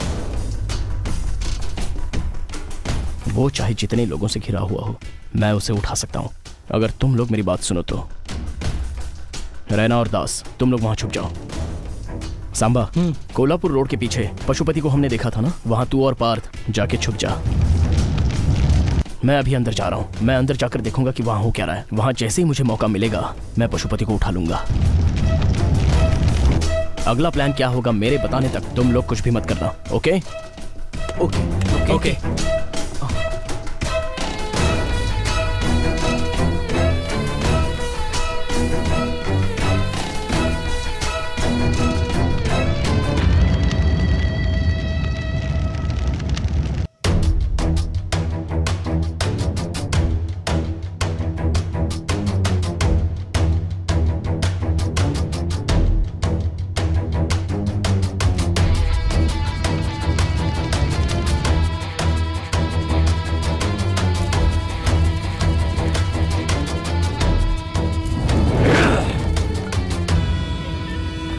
वो चाहे जितने लोगों से घिरा हुआ हो, मैं उसे उठा सकता हूं। अगर तुम लोग मेरी बात सुनो तो। रैना और दास, तुम लोग वहां छुप जाओ। सांबा, कोल्हापुर रोड के पीछे पशुपति को हमने देखा था ना, वहां तू और पार्थ जाके छुप जा। मैं अभी अंदर जा रहा हूं। मैं अंदर जाकर देखूंगा कि वहां हो क्या रहा है। वहां जैसे ही मुझे मौका मिलेगा मैं पशुपति को उठा लूंगा। अगला प्लान क्या होगा मेरे बताने तक तुम लोग कुछ भी मत करना। ओके? Okay okay.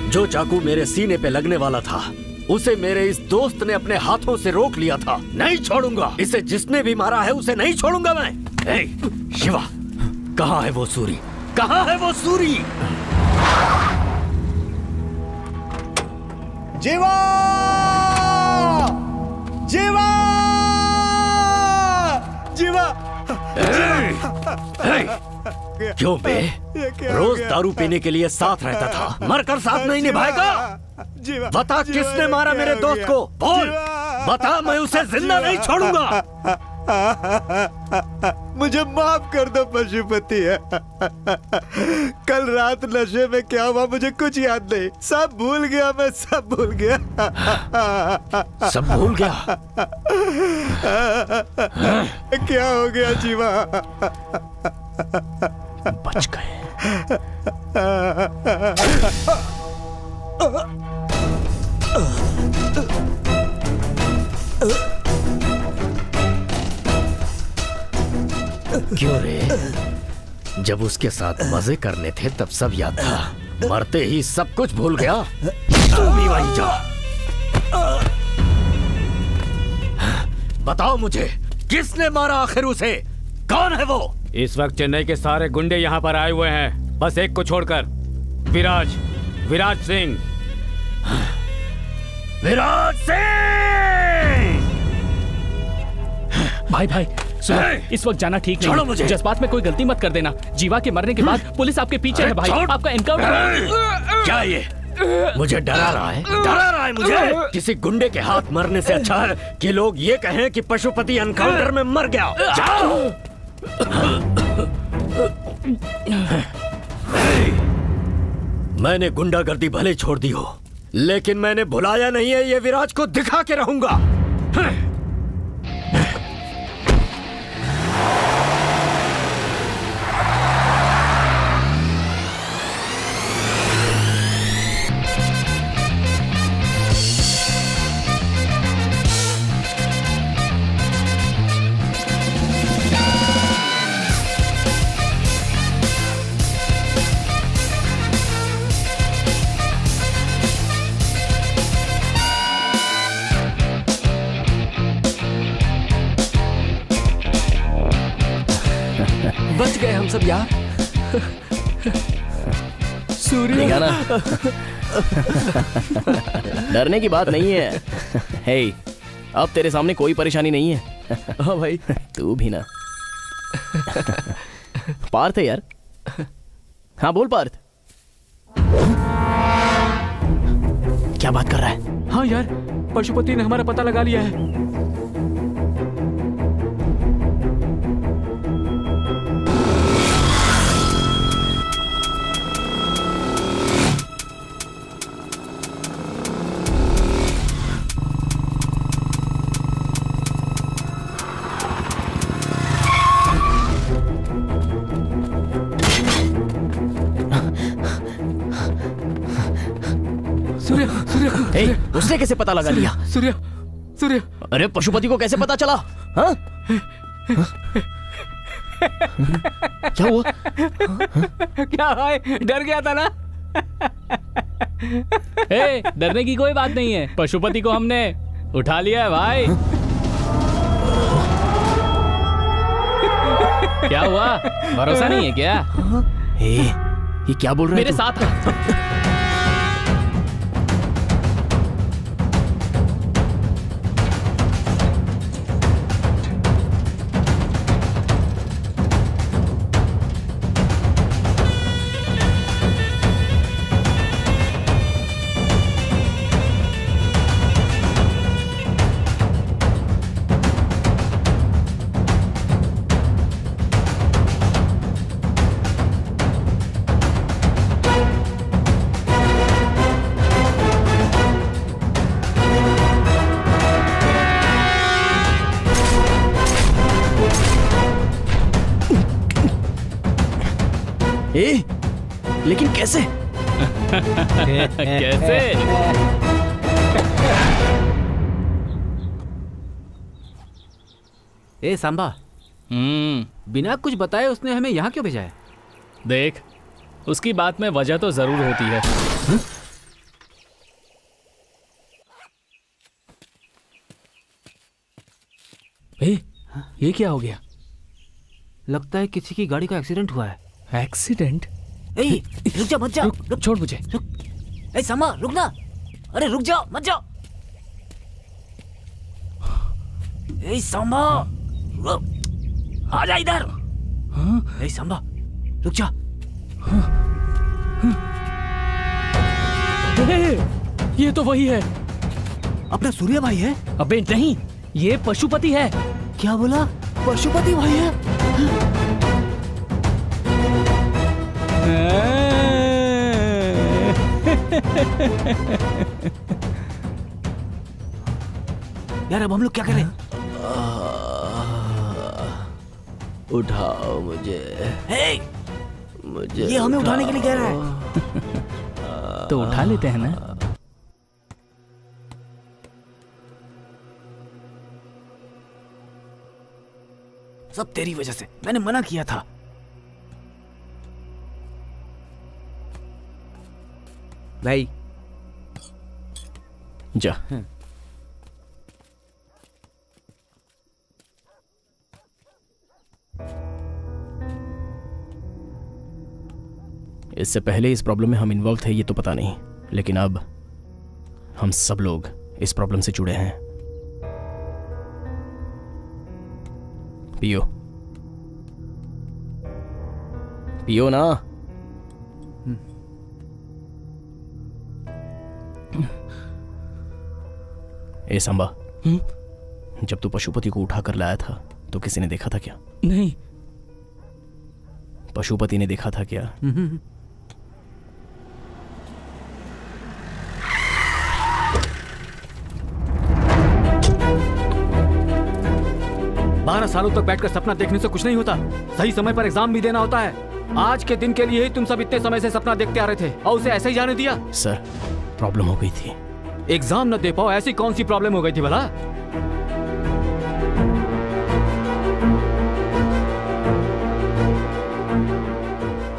जो चाकू मेरे सीने पे लगने वाला था उसे मेरे इस दोस्त ने अपने हाथों से रोक लिया था। नहीं छोड़ूंगा इसे, जिसने भी मारा है उसे नहीं छोड़ूंगा मैं। शिवा, कहाँ है वो सूरी? कहाँ है वो सूरी? जीवा! जीवा! जीवा! क्यों बे? रोज दारू पीने के लिए साथ रहता था, मरकर साथ नहीं निभाएगा? बता किसने मारा मेरे दोस्त को? बोल, बता, मैं उसे जिंदा नहीं छोड़ूंगा। मुझे माफ कर दो पशुपति। कल रात नशे में क्या हुआ मुझे कुछ याद नहीं, सब भूल गया, मैं सब भूल गया। सब भूल गया? क्या हो गया जीवा? बच गए। क्यों रे? जब उसके साथ मजे करने थे तब सब याद था, मरते ही सब कुछ भूल गया। तू भी वहीं जा। बताओ मुझे, किसने मारा आखिर उसे? कौन है वो? इस वक्त चेन्नई के सारे गुंडे यहाँ पर आए हुए हैं, बस एक को छोड़कर। विराज सिंह। विराज सिंह! भाई सुनो, इस वक्त जाना ठीक नहीं है। जज्बात में कोई गलती मत कर देना। जीवा के मरने के बाद पुलिस आपके पीछे है भाई, आपका एनकाउंटर। क्या ये मुझे डरा रहा है? डरा रहा है मुझे? किसी गुंडे के हाथ मरने से अच्छा है कि लोग ये कहें कि पशुपति एनकाउंटर में मर गया। जाओ। मैंने गुंडागर्दी भले छोड़ दी हो, लेकिन मैंने भुलाया नहीं है, ये विराज को दिखा के रहूंगा। बच गए हम सब यार। सूर्य देखा ना, डरने की बात नहीं है। हे, अब तेरे सामने कोई परेशानी नहीं है। हाँ भाई, तू भी ना। पार्थ है यार। हाँ बोल पार्थ। क्या बात कर रहा है? हाँ यार, पशुपति ने हमारा पता लगा लिया है। उसने कैसे पता लगा लिया? सूर्य, अरे पशुपति को कैसे पता चला? हाँ? क्या हुआ? क्या है? डर गया था ना? डरने की कोई बात नहीं है, पशुपति को हमने उठा लिया है भाई। क्या हुआ? भरोसा नहीं है क्या? ये क्या बोल रहे हैं? मेरे साथ है। लेकिन कैसे? कैसे? ए सांबा, बिना कुछ बताए उसने हमें यहाँ क्यों भेजा है? देख, उसकी बात में वजह तो जरूर होती है। ये क्या हो गया? लगता है किसी की गाड़ी का एक्सीडेंट हुआ है। एक्सीडेंट? रुक जा, मत जा। रुक, छोड़ मुझे। समा रुक ना। अरे रुक जाओ, मत जाओ। समा आ जा इधर। समा रुक जा। ये तो वही है। अपना सूर्य भाई है? अबे नहीं, ये पशुपति है। क्या बोला? पशुपति भाई है? यार अब हम लोग क्या करें? उठाओ मुझे। ये हमें उठाने के लिए कह रहा है। तो उठा लेते हैं ना। सब तेरी वजह से, मैंने मना किया था। भाई जा। इससे पहले इस प्रॉब्लम में हम इन्वॉल्व थे ये तो पता नहीं, लेकिन अब हम सब लोग इस प्रॉब्लम से जुड़े हैं। पियो पियो ना। ए सांबा, जब तू पशुपति को उठा कर लाया था तो किसी ने देखा था क्या? नहीं। पशुपति ने देखा था क्या? 12 सालों तक बैठकर सपना देखने से कुछ नहीं होता। सही समय पर एग्जाम भी देना होता है। आज के दिन के लिए ही तुम सब इतने समय से सपना देखते आ रहे थे और उसे ऐसे ही जाने दिया। सर, प्रॉब्लम हो गई थी। एग्जाम न दे पाओ, ऐसी कौन सी प्रॉब्लम हो गई थी भला?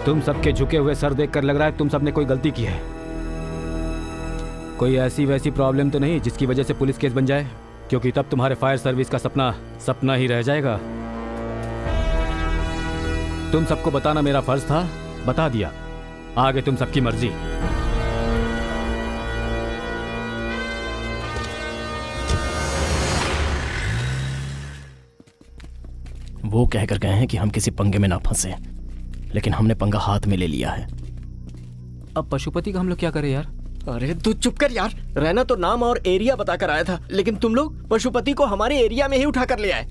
तुम सबके झुके हुए सर देखकर लग रहा है तुम सबने कोई गलती की है। कोई ऐसी वैसी प्रॉब्लम तो नहीं जिसकी वजह से पुलिस केस बन जाए, क्योंकि तब तुम्हारे फायर सर्विस का सपना सपना ही रह जाएगा। तुम सबको बताना मेरा फर्ज था, बता दिया। आगे तुम सबकी मर्जी। वो कहकर गए हैं कि हम किसी पंगे में ना फंसे, लेकिन हमने पंगा हाथ में ले लिया है। अब पशुपति का हम लोग क्या करें यार? अरे तू चुप कर यार। रहना तो नाम और एरिया बताकर आया था, लेकिन तुम लोग पशुपति को हमारे एरिया में ही उठा कर ले आए।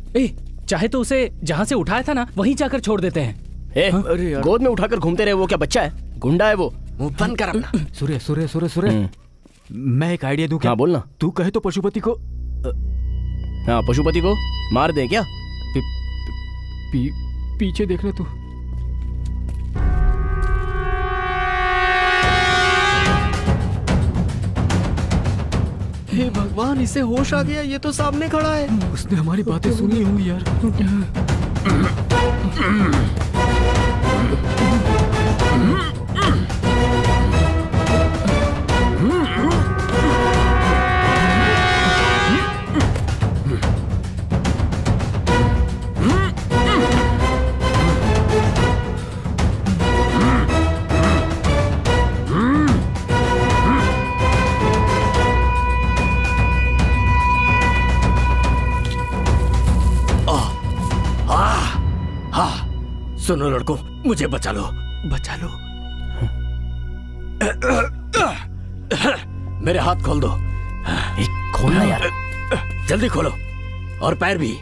चाहे तो उसे जहाँ से उठाया था ना वहीं जाकर छोड़ देते हैं। अरे यार, गोद में उठाकर घूमते रहे। वो क्या बच्चा है? गुंडा है वो। मुंह बंद कर अपना। सूर्य सूर्य सूर्य सूर्य, मैं एक आइडिया दूं क्या? हाँ बोलना। तू कहे तो पशुपति को हाँ, पशुपति को मार दे क्या? पीछे देखना तू। हे भगवान, इसे होश आ गया। ये तो सामने खड़ा है। उसने हमारी बातें सुनी होंगी यार। सुनो लड़कों, मुझे बचा लो। बचा लो। मेरे हाथ खोल दो। खोलना यार, जल्दी खोलो। और पैर भी।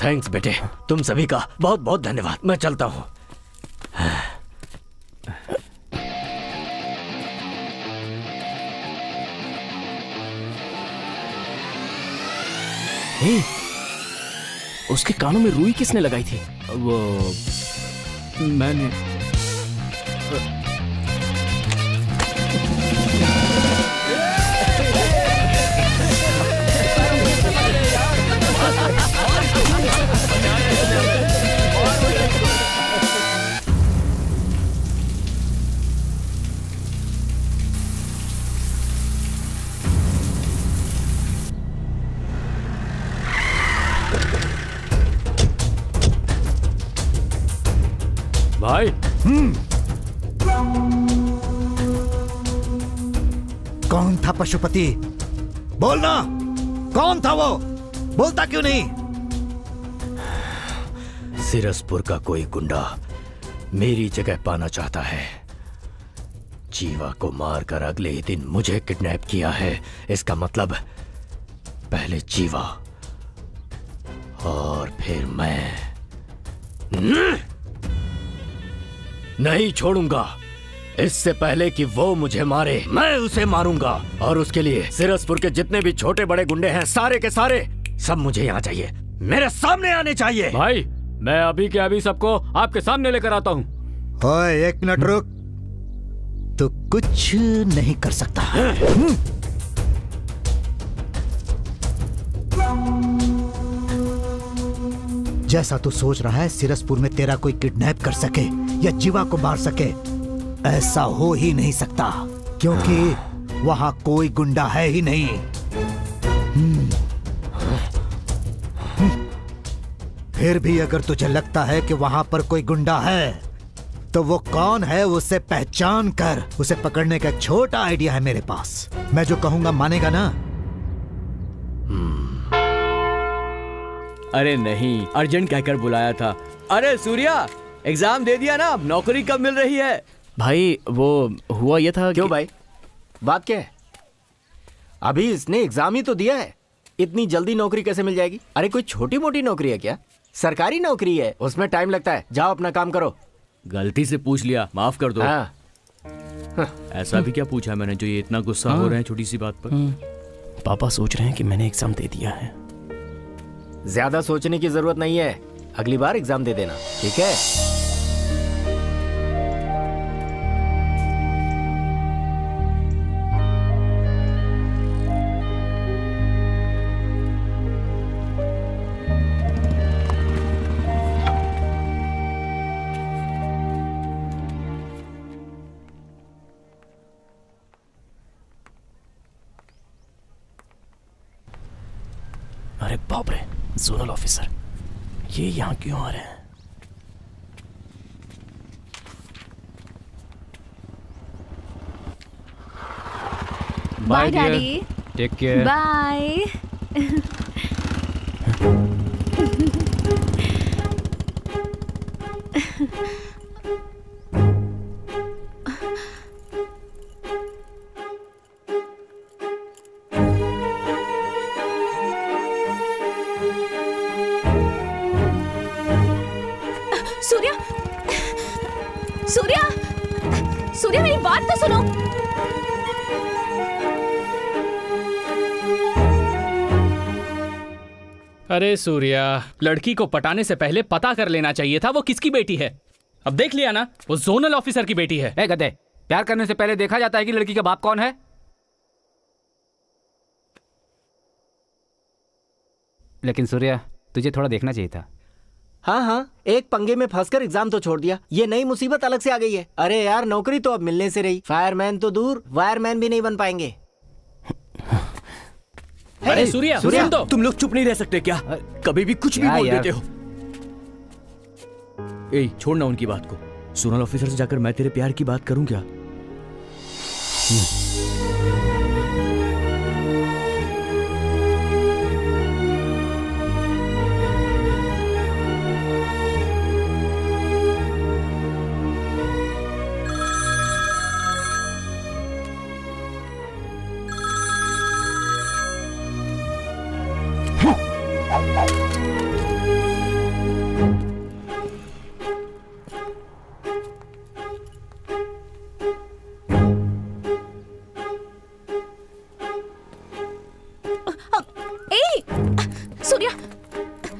थैंक्स बेटे, तुम सभी का बहुत बहुत धन्यवाद। मैं चलता हूँ। उसके कानों में रुई किसने लगाई थी? वो मैंने। भाई। कौन था पशुपति? बोलना, कौन था वो? बोलता क्यों नहीं? सिरसपुर का कोई गुंडा मेरी जगह पाना चाहता है। जीवा को मारकर अगले ही दिन मुझे किडनैप किया है। इसका मतलब पहले जीवा और फिर मैं। नहीं छोड़ूंगा। इससे पहले कि वो मुझे मारे, मैं उसे मारूंगा। और उसके लिए सिरसपुर के जितने भी छोटे बड़े गुंडे हैं, सारे के सारे सब मुझे यहाँ चाहिए, मेरे सामने आने चाहिए। भाई, मैं अभी के अभी सबको आपके सामने लेकर आता हूँ। ओए, एक मिनट रुक। तो कुछ नहीं कर सकता। जैसा तू सोच रहा है सिरसपुर में तेरा कोई किडनैप कर सके या जीवा को मार सके, ऐसा हो ही नहीं सकता, क्योंकि वहां कोई गुंडा है ही नहीं। फिर भी अगर तुझे लगता है कि वहां पर कोई गुंडा है, तो वो कौन है उसे पहचान कर उसे पकड़ने का एक छोटा आइडिया है मेरे पास। मैं जो कहूंगा मानेगा ना? अरे नहीं, अर्जेंट कहकर बुलाया था। अरे सूर्या, एग्जाम दे दिया ना, अब नौकरी कब मिल रही है? भाई वो हुआ ये था। क्यों भाई, बात क्या है? अभी इसने एग्जाम ही तो दिया है, इतनी जल्दी नौकरी कैसे मिल जाएगी? अरे कोई छोटी मोटी नौकरी है क्या? सरकारी नौकरी है, उसमें टाइम लगता है। जाओ अपना काम करो। गलती से पूछ लिया, माफ कर दो। ऐसा भी क्या पूछा मैंने जो ये इतना गुस्सा हो रहे हैं छोटी सी बात पर? पापा सोच रहे हैं कि मैंने एग्जाम दे दिया है। ज्यादा सोचने की जरूरत नहीं है, अगली बार एग्जाम दे देना, ठीक है? अरे बाप रे, जोनल ऑफिसर, ये यहाँ क्यों आ रहे हैं? Bye daddy. Take care. Bye. Surya, Surya, Surya, मेरी बात तो सुनो। अरे सूर्या, लड़की को पटाने से पहले पता कर लेना चाहिए था वो किसकी बेटी है। अब देख लिया ना, वो जोनल ऑफिसर की बेटी है। ए गधे, प्यार करने से पहले देखा जाता है कि लड़की का बाप कौन है? लेकिन सूर्या, तुझे थोड़ा देखना चाहिए था। हाँ हाँ, एक पंगे में फंसकर एग्जाम तो छोड़ दिया, ये नई मुसीबत अलग से आ गई है। अरे यार, नौकरी तो अब मिलने से रही, फायरमैन तो दूर, वायरमैन भी नहीं बन पाएंगे। अरे सूर्या, सुन तो। तुम लोग चुप नहीं रह सकते क्या? कभी भी कुछ भी बोल देते हो। ए, छोड़ना उनकी बात को। जोनल ऑफिसर से जाकर मैं तेरे प्यार की बात करूं क्या?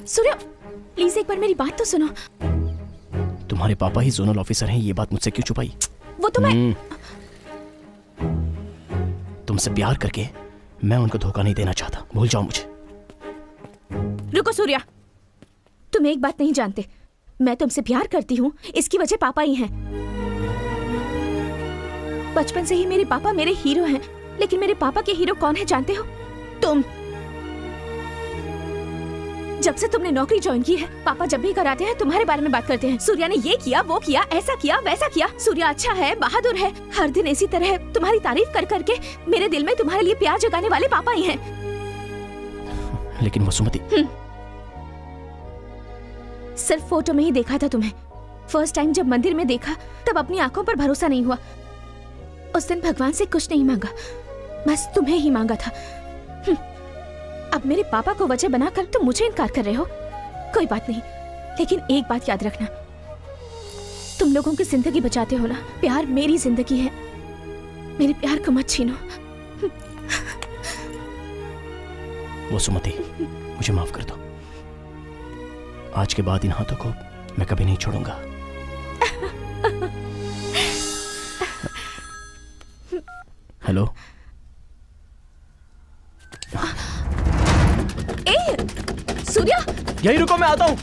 सूर्या, प्लीज एक बार मेरी बात तो सुनो। तुम्हारे पापा ही जोनल ऑफिसर हैं, ये बात मुझसे क्यों छुपाई? वो तो मैं तुमसे प्यार करके मैं उनको धोखा नहीं देना चाहता, भूल जाओ मुझे। रुको सूर्या, तुम एक बात नहीं जानते, मैं तुमसे प्यार करती हूँ, इसकी वजह पापा ही हैं। बचपन से ही मेरे पापा मेरे हीरो हैं, लेकिन मेरे पापा के हीरो कौन है जानते हो? तुम। जब से तुमने नौकरी ज्वाइन की है, पापा जब भी कराते हैं तुम्हारे बारे में बात करते हैं। सूर्या ने ये किया, वो किया, ऐसा किया, वैसा किया। सूर्या अच्छा है, बहादुर है। हर दिन इसी तरह तुम्हारी तारीफ कर करके मेरे दिल में तुम्हारे लिए प्यार जगाने वाले पापा ही हैं। लेकिन वसुमती, सिर्फ फोटो में ही देखा था तुम्हें। फर्स्ट टाइम जब मंदिर में देखा तब अपनी आंखों पर भरोसा नहीं हुआ। उस दिन भगवान से कुछ नहीं मांगा, बस तुम्हें ही मांगा था। अब मेरे पापा को वजह बनाकर तुम मुझे इनकार कर रहे हो। कोई बात नहीं, लेकिन एक बात याद रखना, तुम लोगों की जिंदगी बचाते हो ना। प्यार मेरी जिंदगी है, मेरे प्यार को मत छीनो। वसुमती, मुझे माफ कर दो। आज के बाद इन हाथों को मैं कभी नहीं छोड़ूंगा। हेलो, सूर्या, यही रुको, मैं आता हूँ।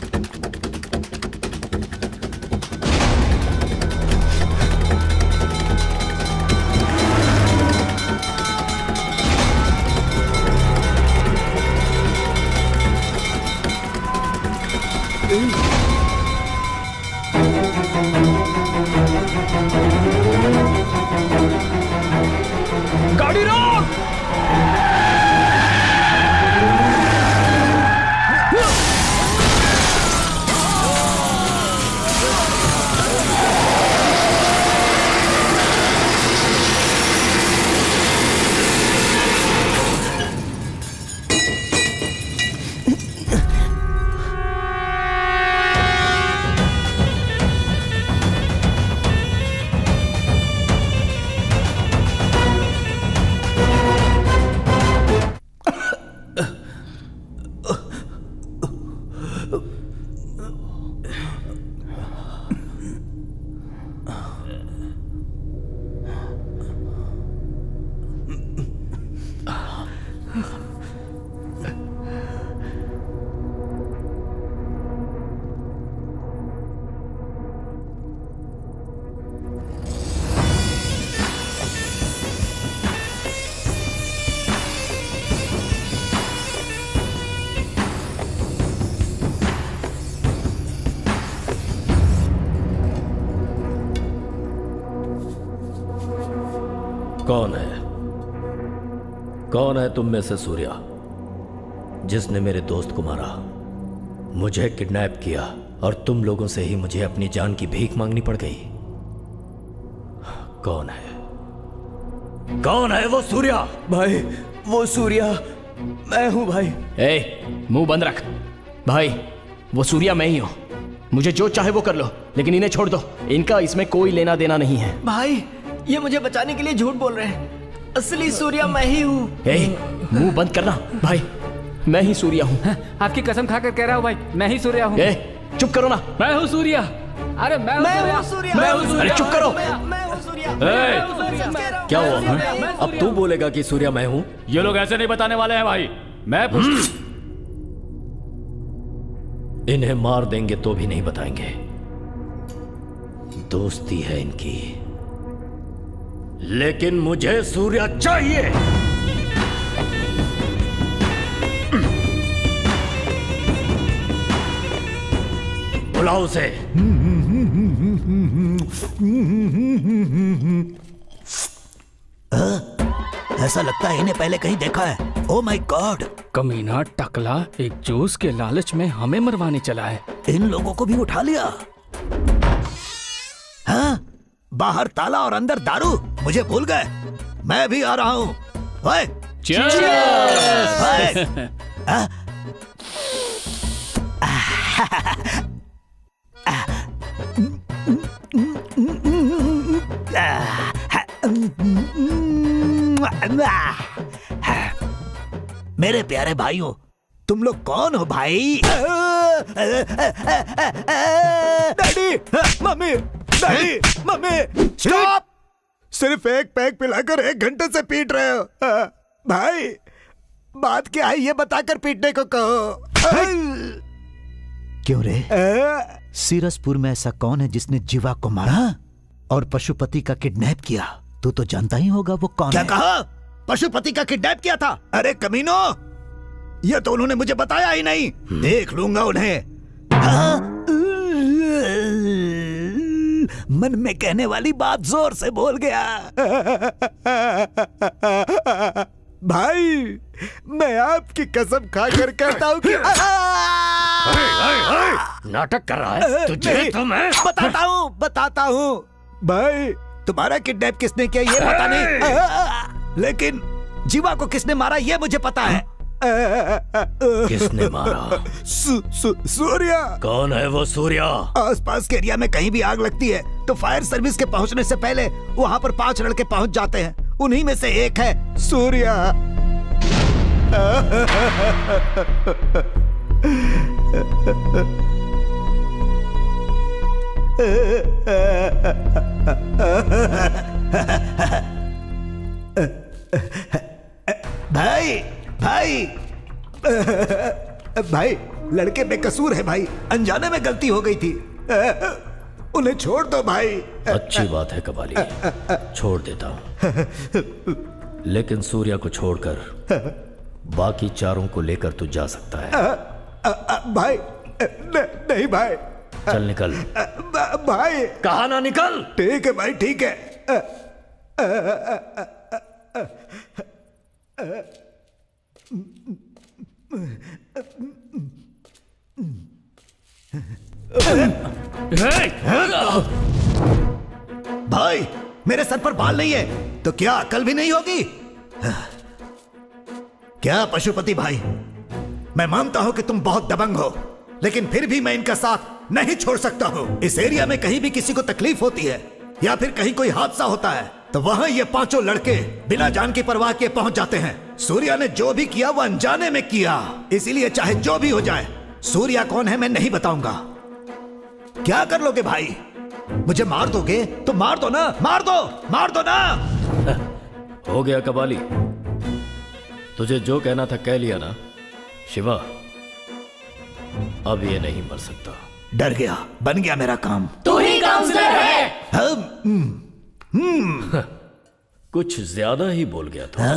गाड़ी रोक! कौन है? कौन है तुम में से सूर्या जिसने मेरे दोस्त को मारा, मुझे किडनैप किया और तुम लोगों से ही मुझे अपनी जान की भीख मांगनी पड़ गई? कौन है? कौन है वो सूर्या? भाई, वो सूर्या मैं हूं भाई। मुंह बंद रख भाई। वो सूर्या मैं ही हूं। मुझे जो चाहे वो कर लो, लेकिन इन्हें छोड़ दो। इनका इसमें कोई लेना देना नहीं है। भाई, ये मुझे बचाने के लिए झूठ बोल रहे हैं। असली सूर्या मैं ही हूँ। मुंह बंद करना भाई, मैं ही सूर्या हूँ। आपकी कसम खाकर कह रहा हूँ भाई, मैं ही सूर्या हूँ। चुप करो ना। मैं हूँ सूर्या। अरे मैं हूँ सूर्या। मैं हूँ सूर्या। अरे चुप करो। मैं हूँ सूर्या। क्या हुआ? अब तू बोलेगा कि सूर्या मैं हूँ? ये लोग ऐसे नहीं बताने वाले हैं भाई। मैं इन्हें मार देंगे तो भी नहीं बताएंगे। दोस्ती है इनकी, लेकिन मुझे सूर्या चाहिए। बुलाओ उसे। ऐसा लगता है इन्हें पहले कहीं देखा है। Oh my God! कमीना टकला एक जूस के लालच में हमें मरवाने चला है। इन लोगों को भी उठा लिया। हाँ? बाहर ताला और अंदर दारू। मुझे भूल गए। मैं भी आ रहा हूँ। ओए! मेरे प्यारे भाइयों, तुम लोग कौन हो भाई? Daddy, mummy, daddy, mummy, stop! सिर्फ एक पैक पिलाकर 1 घंटे से पीट रहे हो। भाई, बात क्या है ये बताकर पीटने को कहो। क्यों रे? सीरसपुर में ऐसा कौन है जिसने जीवा को मारा और पशुपति का किडनैप किया? तू तो जानता ही होगा वो कौन है। क्या कहा? पशुपति का किडनैप किया था? अरे कमीनो, ये तो उन्होंने मुझे बताया ही नहीं। देख लूंगा उन्हें। हाँ? मन में कहने वाली बात जोर से बोल गया। भाई मैं आपकी कसम खाकर कहता हूँ कि नाटक कर रहा है तुझे तो मैं बताता हूँ भाई। तुम्हारा किडनैप किसने किया ये पता नहीं, लेकिन जीवा को किसने मारा ये मुझे पता है। किसने मारा? सूर्या। कौन है वो सूर्या? आसपास के एरिया में कहीं भी आग लगती है तो फायर सर्विस के पहुंचने से पहले वहां पर 5 लड़के पहुंच जाते हैं। उन्हीं में से एक है सूर्या। भाई भाई भाई लड़के बेकसूर है भाई, अनजाने में गलती हो गई थी, उन्हें छोड़ दो भाई। अच्छी बात है कबाली, छोड़ देता हूँ, लेकिन सूर्या को छोड़कर बाकी चारों को लेकर तू जा सकता है। भाई नहीं भाई। चल निकल। भाई कहा ना निकल। ठीक है भाई ठीक है। भाई मेरे सर पर बाल नहीं है तो क्या अकल भी नहीं होगी क्या पशुपति भाई? मैं मानता हूं कि तुम बहुत दबंग हो, लेकिन फिर भी मैं इनका साथ नहीं छोड़ सकता हूं। इस एरिया में कहीं भी किसी को तकलीफ होती है या फिर कहीं कोई हादसा होता है तो वहां ये 5 लड़के बिना जान की परवाह किए पहुंच जाते हैं। सूर्या ने जो भी किया वो अनजाने में किया, इसीलिए चाहे जो भी हो जाए सूर्या कौन है मैं नहीं बताऊंगा। क्या कर लोगे भाई? मुझे मार दोगे तो मार दो ना, मार दो ना। हो गया कबाली, तुझे जो कहना था कह लिया ना। शिवा अब ये नहीं मर सकता। डर गया, बन गया मेरा काम। तू ही काउंसलर है। कुछ ज्यादा ही बोल गया था।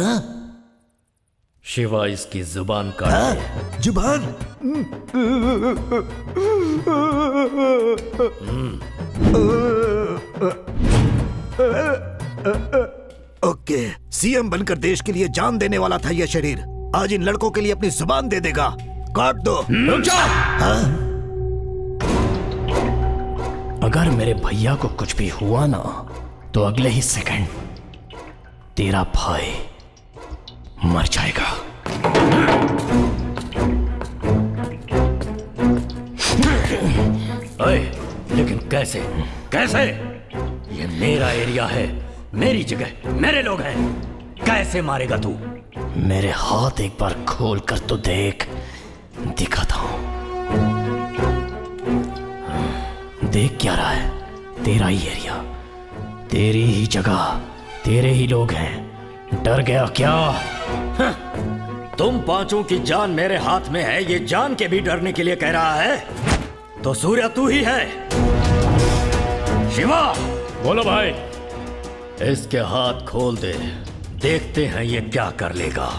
शिवा इसकी जुबान काट। जुबान? ओके, सीएम बनकर देश के लिए जान देने वाला था यह शरीर, आज इन लड़कों के लिए अपनी जुबान दे देगा। काट दो। रुक जाओ। अगर मेरे भैया को कुछ भी हुआ ना तो अगले ही सेकंड तेरा भाई मर जाएगा। अरे लेकिन कैसे कैसे? ये मेरा एरिया है, मेरी जगह, मेरे लोग हैं, कैसे मारेगा तू? मेरे हाथ एक बार खोल कर तो देख, दिखाता हूं। देख क्या रहा है? तेरा ही एरिया, तेरी ही जगह, तेरे ही लोग हैं। डर गया क्या? तुम 5 की जान मेरे हाथ में है, ये जान के भी डरने के लिए कह रहा है? तो सूर्या तू ही है। शिवा बोलो भाई। इसके हाथ खोल दे, देखते हैं ये क्या कर लेगा।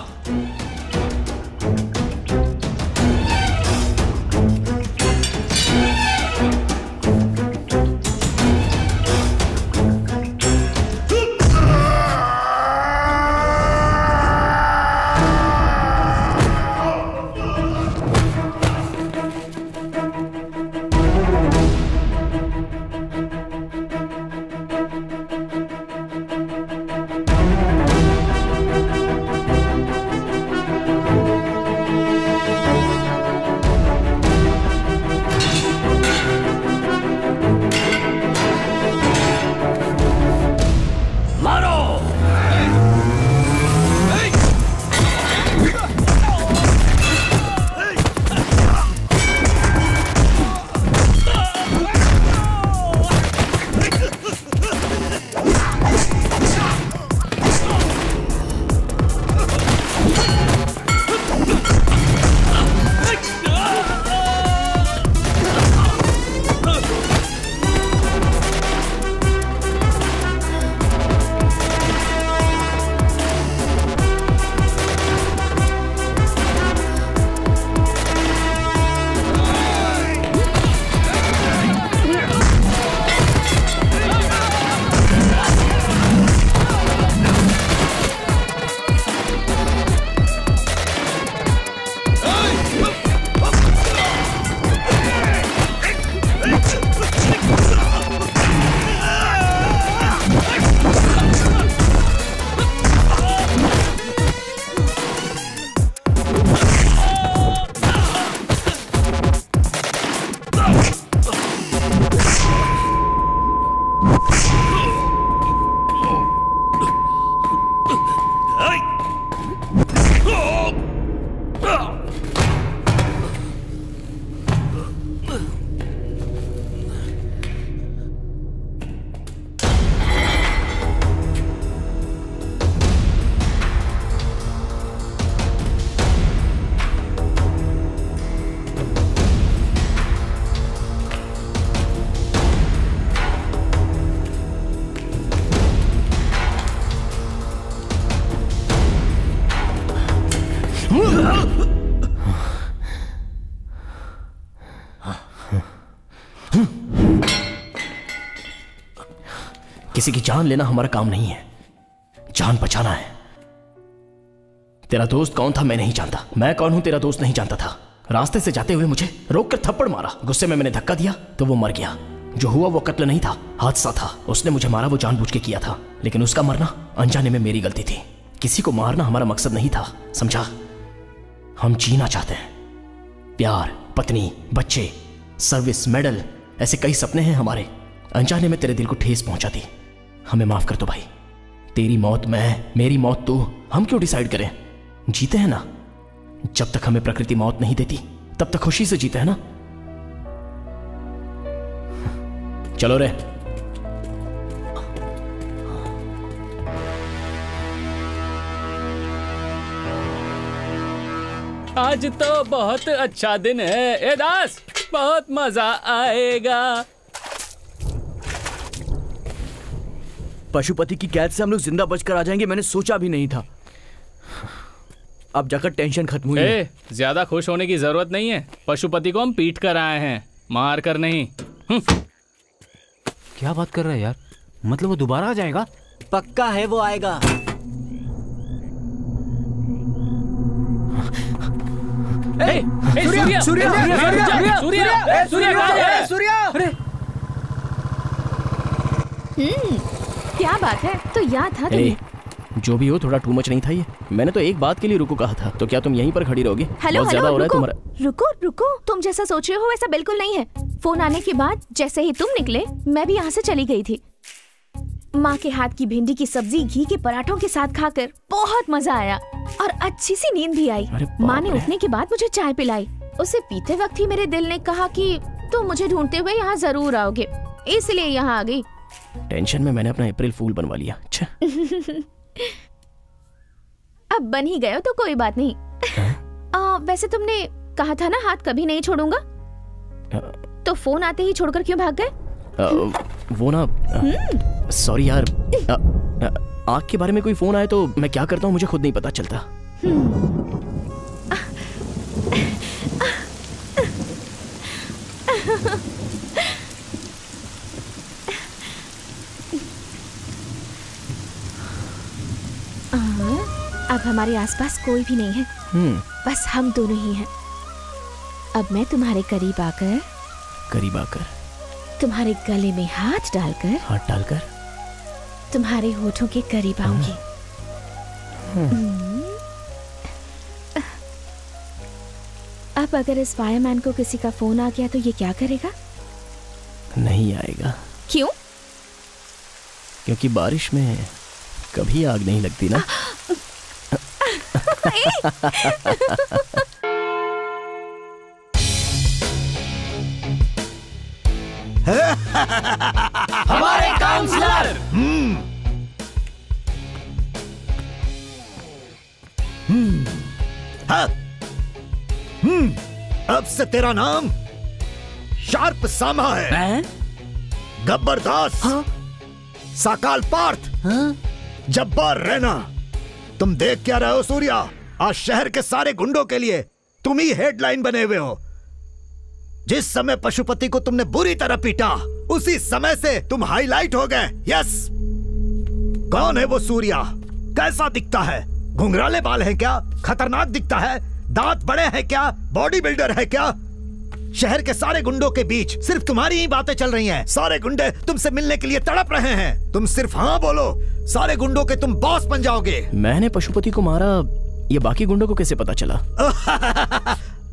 किसी की जान लेना हमारा काम नहीं है, जान बचाना है। तेरा दोस्त कौन था मैं नहीं जानता, मैं कौन हूं तेरा दोस्त नहीं जानता था। रास्ते से जाते हुए मुझे रोक कर थप्पड़ मारा, गुस्से में मैंने धक्का दिया तो वो मर गया। जो हुआ वो कत्ल नहीं था, हादसा था। उसने मुझे मारा, वो जानबूझ के किया था, लेकिन उसका मरना अनजाने में मेरी गलती थी। किसी को मारना हमारा मकसद नहीं था, समझा? हम जीना चाहते हैं, प्यार, पत्नी, बच्चे, सर्विस, मेडल, ऐसे कई सपने हैं हमारे। अनजाने में तेरे दिल को ठेस पहुंचा दी, हमें माफ कर दो भाई। तेरी मौत मैं, मेरी मौत तू, हम क्यों डिसाइड करें? जीते हैं ना, जब तक हमें प्रकृति मौत नहीं देती तब तक खुशी से जीते हैं ना। चलो रे। आज तो बहुत अच्छा दिन है ए दास, बहुत मजा आएगा। पशुपति की कैद से हम लोग जिंदा बचकर आ जाएंगे, मैंने सोचा भी नहीं था। अब जाकर टेंशन खत्म हुई है। ज्यादा खुश होने की जरूरत नहीं है, पशुपति को हम पीट कर आए हैं, मार कर नहीं। क्या बात कर रहा है यार, मतलब वो दोबारा आ जाएगा? पक्का है वो आएगा। सूर्या, सूर्या, सूर्या, सूर्या, सूर्या, सूर्या। क्या बात है, तो याद था तुम्हें। जो भी हो, थोड़ा टू मच नहीं था ये? मैंने तो एक बात के लिए रुको कहा था, तो क्या तुम यहीं पर खड़ी रहोगी? हेलो ज्यादा हो रहा है रुको, तुम्हारा। रुको रुको, तुम जैसा सोच रहे हो वैसा बिल्कुल नहीं है। फोन आने के बाद जैसे ही तुम निकले मैं भी यहाँ से चली गई थी। माँ के हाथ की भिंडी की सब्जी घी के पराठों के साथ खाकर बहुत मजा आया और अच्छी सी नींद भी आई। माँ ने उठने के बाद मुझे चाय पिलाई। उसे पीते वक्त ही मेरे दिल ने कहा कि तुम मुझे ढूंढते हुए यहाँ जरूर आओगे, इसलिए यहाँ आ गई। टेंशन में मैंने अपना अप्रैल फूल बनवा लिया। अच्छा अब बन ही गए हो तो कोई बात नहीं। वैसे तुमने कहा था ना हाथ कभी नहीं छोड़ूंगा, तो फोन आते ही छोड़कर क्यों भाग गए? वो ना, सॉरी यार, आग के बारे में कोई फोन आए तो मैं क्या करता हूँ मुझे खुद नहीं पता चलता। अब हमारे आसपास कोई भी नहीं है, बस हम दोनों ही हैं। अब मैं तुम्हारे करीब आकर तुम्हारे गले में हाथ डालकर तुम्हारे होठों के करीब आऊंगी। अब अगर इस फायरमैन को किसी का फोन आ गया तो ये क्या करेगा? नहीं आएगा। क्यों? क्योंकि बारिश में कभी आग नहीं लगती ना। हमारे काउंसलर। अब से तेरा नाम शार्प सामा है, गब्बर दास, साकाल पार्थ, जब्बार रैना। तुम देख क्या रहे हो सूर्या? आज शहर के सारे गुंडों के लिए तुम ही हेडलाइन बने हुए हो। जिस समय पशुपति को तुमने बुरी तरह पीटा, उसी समय से तुम हाईलाइट हो गए। यस। कौन है वो सूर्या? कैसा दिखता है? घुंघराले बाल हैं क्या? खतरनाक दिखता है? दांत बड़े हैं क्या? बॉडी बिल्डर है क्या? शहर के सारे गुंडों के बीच सिर्फ तुम्हारी ही बातें चल रही हैं। सारे गुंडे तुमसे मिलने के लिए तड़प रहे हैं। तुम सिर्फ हाँ बोलो, सारे गुंडों के तुम बॉस बन जाओगे। मैंने पशुपति को मारा, ये बाकी गुंडों को कैसे पता चला?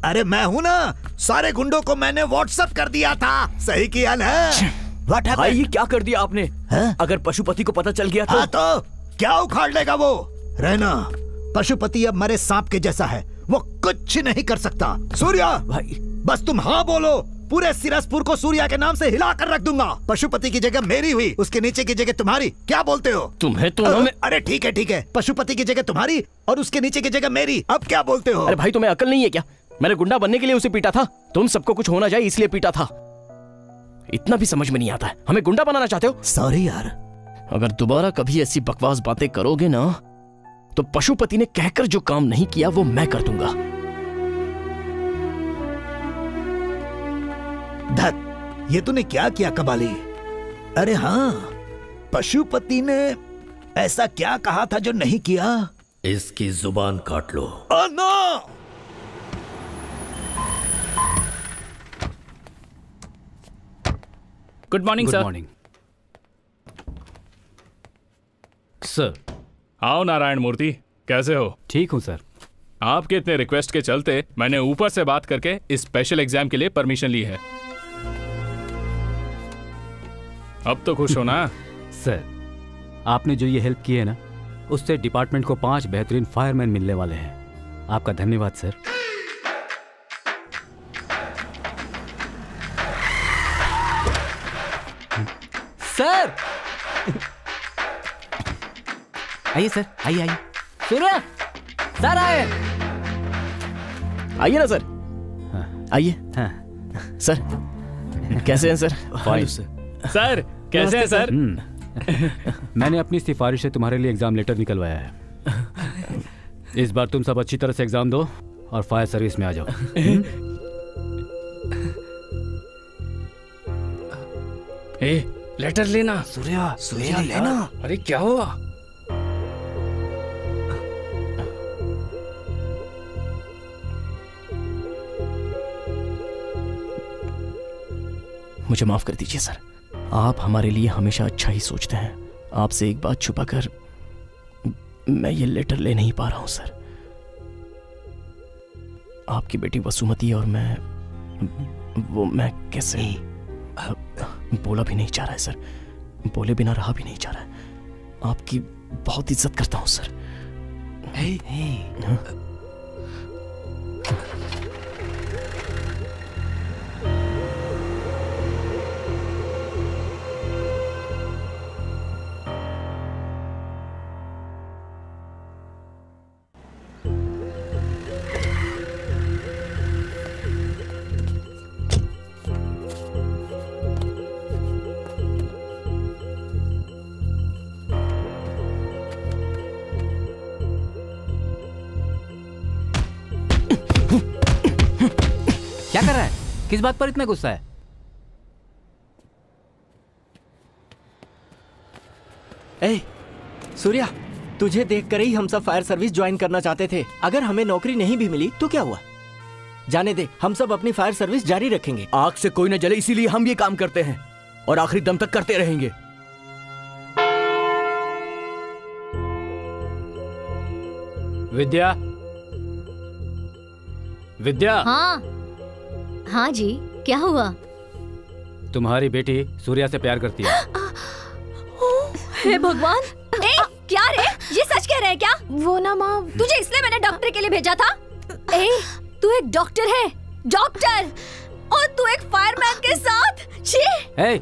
अरे मैं हूं ना, सारे गुंडों को मैंने व्हाट्सएप कर दिया था। सही किया ना? भाई ये क्या कर दिया आपने? अगर पशुपति को पता चल गया तो? हाँ तो क्या उखाड़ लेगा वो? रहना, पशुपति अब मरे सांप के जैसा है, वो कुछ नहीं कर सकता। सूर्या भाई बस तुम हाँ बोलो, पूरे सिरसपुर को सूर्या के नाम से हिला कर रख दूंगा। पशुपति की जगह मेरी हुई, उसके नीचे की जगह तुम्हारी। क्या बोलते हो? तुम्हें तो अरे ठीक है, पशुपति की जगह तुम्हारी और उसके नीचे की जगह मेरी। अब क्या बोलते हो? अरे भाई तुम्हें अकल नहीं है क्या? मैंने गुंडा बनने के लिए उसे पीटा था, तुम सबको कुछ होना जाए इसलिए पीटा था। इतना भी समझ में नहीं आता है, हमें गुंडा बनाना चाहते हो? सॉरी यार। अगर दोबारा कभी ऐसी बकवास बातें करोगे ना, तो पशुपति ने कहकर जो काम नहीं किया वो मैं कर दूंगा। धत, ये तूने क्या किया कबाली? अरे हाँ, पशुपति ने ऐसा क्या कहा था जो नहीं किया? इसकी जुबान काट लो। No! Good morning sir. Good morning sir. आओ नारायण मूर्ति, कैसे हो? ठीक हूँ सर। आपके इतने रिक्वेस्ट के चलते मैंने ऊपर से बात करके इस स्पेशल एग्जाम के लिए परमिशन ली है। अब तो खुश हो ना? सर, आपने जो ये हेल्प की है ना, उससे डिपार्टमेंट को 5 बेहतरीन फायरमैन मिलने वाले हैं। आपका धन्यवाद सर। सर आइए सर, आइए आइए। सूर्य सर आए। आइए ना सर। आइए। सर कैसे हैं सर? फाइन सर कैसे हैं सर? मैंने अपनी सिफारिश से तुम्हारे लिए एग्जाम लेटर निकलवाया है। इस बार तुम सब अच्छी तरह से एग्जाम दो और फायर सर्विस में आ जाओ। लेटर लेना। सूर्या लेना। अरे क्या हुआ? मुझे माफ कर दीजिए सर, आप हमारे लिए हमेशा अच्छा ही सोचते हैं। आपसे एक बात छुपाकर मैं ये लेटर ले नहीं पा रहा हूं सर। आपकी बेटी वसुमती और मैं कैसे बोला भी नहीं चाह रहा है सर, बोले बिना रहा भी नहीं चाह रहा है। आपकी बहुत इज्जत करता हूं सर। क्या कर रहा है? किस बात पर इतना गुस्सा है? ए, सूर्या, तुझे देखकर ही हम सब फायर सर्विस ज्वाइन करना चाहते थे। अगर हमें नौकरी नहीं भी मिली तो क्या हुआ? जाने दे, हम सब अपनी फायर सर्विस जारी रखेंगे। आग से कोई न जले, इसीलिए हम ये काम करते हैं और आखिरी दम तक करते रहेंगे। विद्या, विद्या। हाँ हाँ जी, क्या हुआ? तुम्हारी बेटी सूर्या से प्यार करती है। हे भगवान! ए, क्या रे? ये सच कह रहे हैं क्या? वो ना माँ, तुझे इसलिए मैंने डॉक्टर के लिए भेजा था। ए, तू एक डॉक्टर है, डॉक्टर, और तू एक फायरमैन के साथ। छी! ए,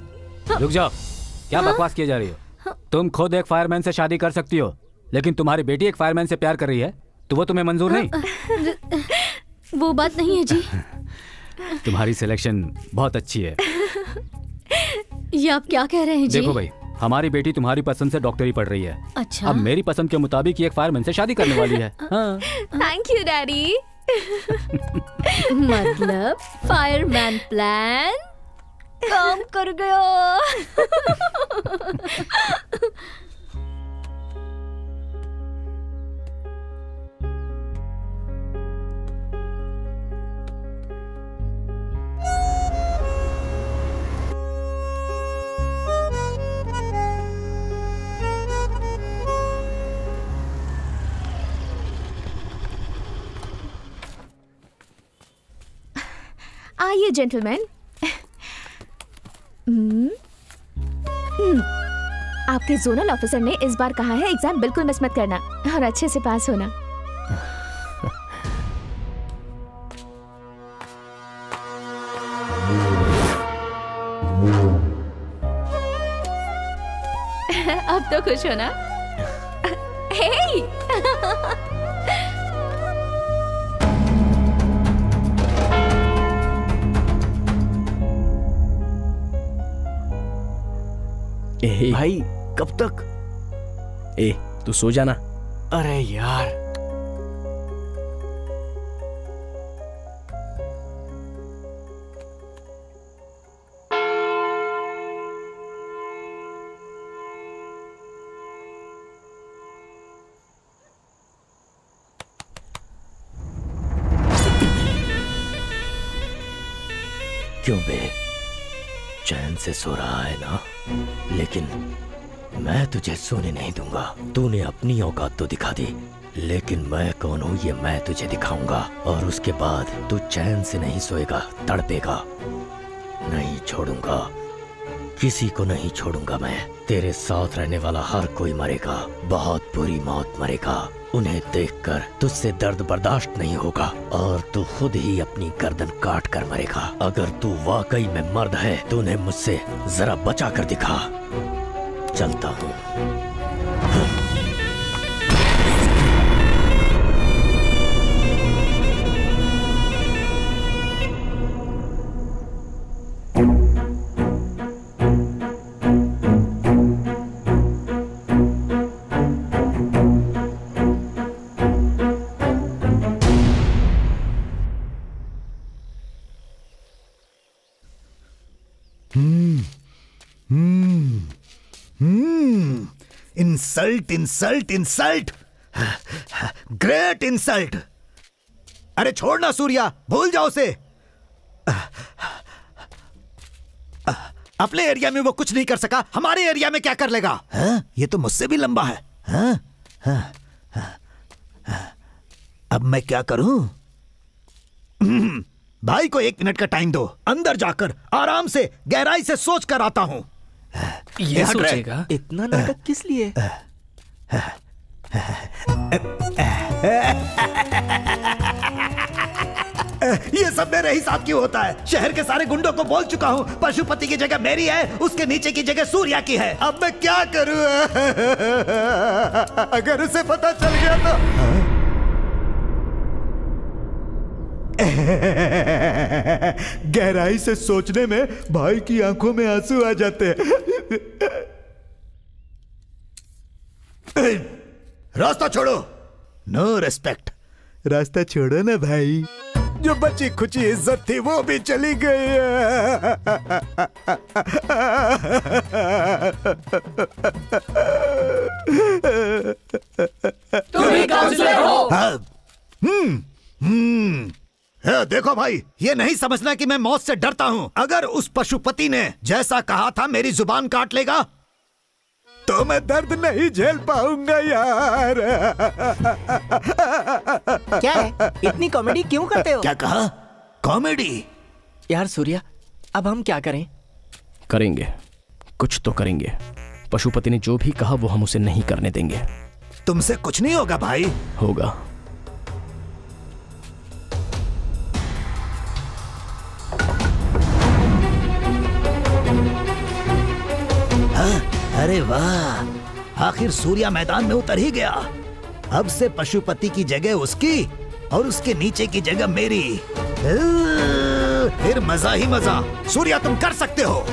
रुक जाओ। क्या बकवास किए जा रही हो? तुम खुद एक फायरमैन से शादी कर सकती हो, लेकिन तुम्हारी बेटी एक फायरमैन से प्यार कर रही है तो वो तुम्हें मंजूर नहीं? वो बात नहीं है जी। तुम्हारी सिलेक्शन बहुत अच्छी है। ये आप क्या कह रहे हैं जी? देखो भाई, हमारी बेटी तुम्हारी पसंद से डॉक्टरी पढ़ रही है। अच्छा। अब मेरी पसंद के मुताबिक एक फायरमैन से शादी करने वाली है। हाँ। Thank you daddy. मतलब फायरमैन प्लान काम कर गया। आइए जेंटलमैन। आपके जोनल ऑफिसर ने इस बार कहा है एग्जाम बिल्कुल मिस मत करना और अच्छे से पास होना। अब तो खुश हो ना? हे! भाई कब तक? ए, तू सो जाना। अरे यार, क्यों बे, चैन से सो रहा है ना? लेकिन मैं तुझे सोने नहीं दूंगा। तूने अपनी औकात तो दिखा दी, लेकिन मैं कौन हूँ ये मैं तुझे दिखाऊंगा। और उसके बाद तू चैन से नहीं सोएगा, तड़पेगा। नहीं छोड़ूंगा, किसी को नहीं छोड़ूंगा मैं। तेरे साथ रहने वाला हर कोई मरेगा, बहुत बुरी मौत मरेगा। उन्हें देखकर तुझसे दर्द बर्दाश्त नहीं होगा और तू खुद ही अपनी गर्दन काट कर मरेगा। अगर तू वाकई में मर्द है तो उन्हें मुझसे जरा बचा कर दिखा। चलता हूँ। Insult insult insult, great insult. अरे छोड़ना सूर्या, भूल जाओ उसे। अपने एरिया में वो कुछ नहीं कर सका, हमारे एरिया में क्या कर लेगा? ये तो मुझसे भी लंबा है। अब मैं क्या करूं? भाई को 1 मिनट का टाइम दो, अंदर जाकर आराम से गहराई से सोच कर आता हूं। ये सोचेगा इतना नाटक किस लिए? ये सब मेरे ही साथ क्यों होता है? शहर के सारे गुंडों को बोल चुका हूँ, पशुपति की जगह मेरी है, उसके नीचे की जगह सूर्या की है। अब मैं क्या करूं? अगर उसे पता चल गया तो गहराई से सोचने में भाई की आंखों में आंसू आ जाते हैं। रास्ता छोड़ो। No respect. रास्ता छोड़ो ना भाई। जो बची खुची इज्जत थी वो भी चली गई है। तुम ही काउंसलर हो। देखो भाई, ये नहीं समझना कि मैं मौत से डरता हूँ। अगर उस पशुपति ने जैसा कहा था मेरी जुबान काट लेगा तो मैं दर्द नहीं झेल पाऊंगा यार। क्या है, इतनी कॉमेडी क्यों करते हो? क्या कहा? कॉमेडी? यार सूर्या, अब हम क्या करें? करेंगे, कुछ तो करेंगे। पशुपति ने जो भी कहा वो हम उसे नहीं करने देंगे। तुमसे कुछ नहीं होगा भाई। होगा। अरे वाह, आखिर सूर्या मैदान में उतर ही गया। अब से पशुपति की जगह उसकी और उसके नीचे की जगह मेरी। फिर मजा ही मजा। सूर्या तुम कर सकते हो।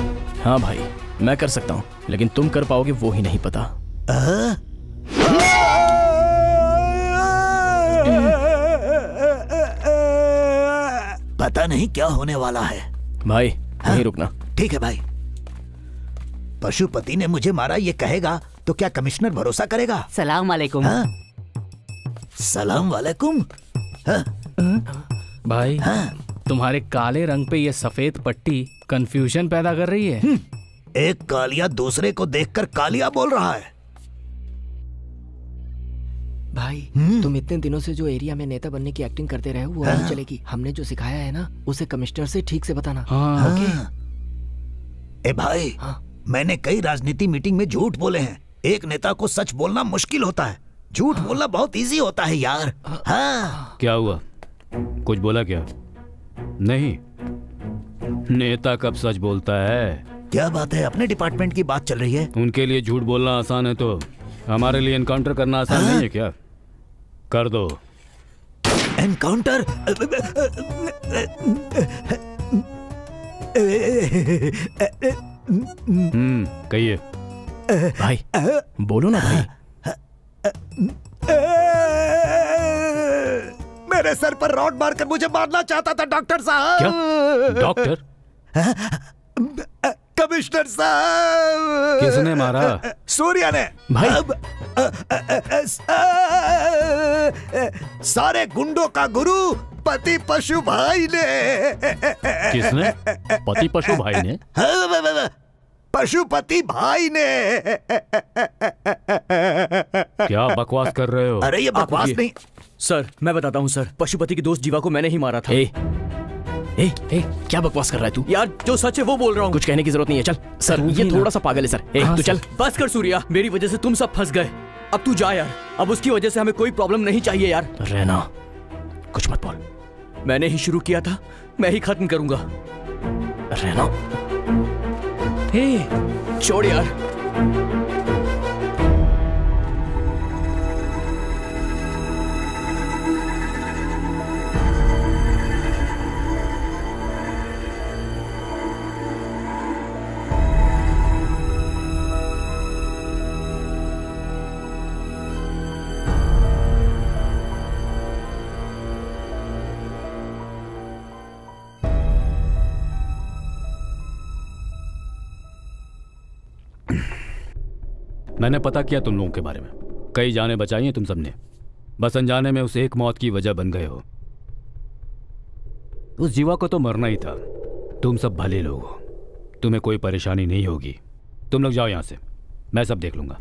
हाँ भाई, मैं कर सकता हूँ, लेकिन तुम कर पाओगे वो ही नहीं पता। पता नहीं क्या होने वाला है भाई। नहीं रुकना। ठीक है भाई। पशुपति ने मुझे मारा ये कहेगा तो क्या कमिश्नर भरोसा करेगा? सलाम वालेकुम। सलाम वालेकुम। भाई, तुम्हारे काले रंग पे ये सफेद पट्टी कंफ्यूजन पैदा कर रही है। एक कालिया दूसरे को देखकर कालिया बोल रहा है। भाई, तुम इतने दिनों से जो एरिया में नेता बनने की एक्टिंग करते रहे हो वो नहीं चलेगी। हमने जो सिखाया है ना उसे कमिश्नर से ठीक से बताना। ओके? ए भाई, मैंने कई राजनीति मीटिंग में झूठ बोले हैं। एक नेता को सच बोलना मुश्किल होता है, झूठ बोलना बहुत इजी होता है यार। हाँ। क्या हुआ? कुछ बोला क्या? नहीं, नेता कब सच बोलता है? क्या बात है, अपने डिपार्टमेंट की बात चल रही है। उनके लिए झूठ बोलना आसान है तो हमारे लिए एनकाउंटर करना आसान नहीं है क्या? कर दो। एनकाउंटर? कहिए भाई। बोलो ना भाई। मेरे सर पर रॉड मारकर मुझे मारना चाहता था डॉक्टर साहब। क्या? डॉक्टर? कमिश्नर साहब। किसने मारा? सूर्या ने भाई। सारे गुंडों का गुरु पति पशु भाई ने। किसने? पति पशु भाई ने? पशुपति भाई ने। क्या बकवास कर रहे हो? अरे ये बकवास नहीं। सर मैं बताता हूँ सर, पशुपति की दोस्त जीवा को मैंने ही मारा था। ए, क्या बकवास कर रहा है तू? यार जो सच है वो बोल रहा हूँ। कुछ कहने की जरूरत नहीं है, चल। सर ये थोड़ा सा पागल है सर। तू चल। बस कर सूर्या, मेरी वजह से तुम सब फंस गए। अब तू जा यार, अब उसकी वजह से हमें कोई प्रॉब्लम नहीं चाहिए यार। रहना, कुछ मत बोल। मैंने ही शुरू किया था, मैं ही खत्म करूंगा। रहना, छोड़ यार। मैंने पता किया तुम लोगों के बारे में, कई जानें बचाई हैं तुम सबने, बस अनजाने में उस एक मौत की वजह बन गए हो। उस जीवा को तो मरना ही था। तुम सब भले लोग हो, तुम्हें कोई परेशानी नहीं होगी। तुम लोग जाओ यहां से, मैं सब देख लूंगा।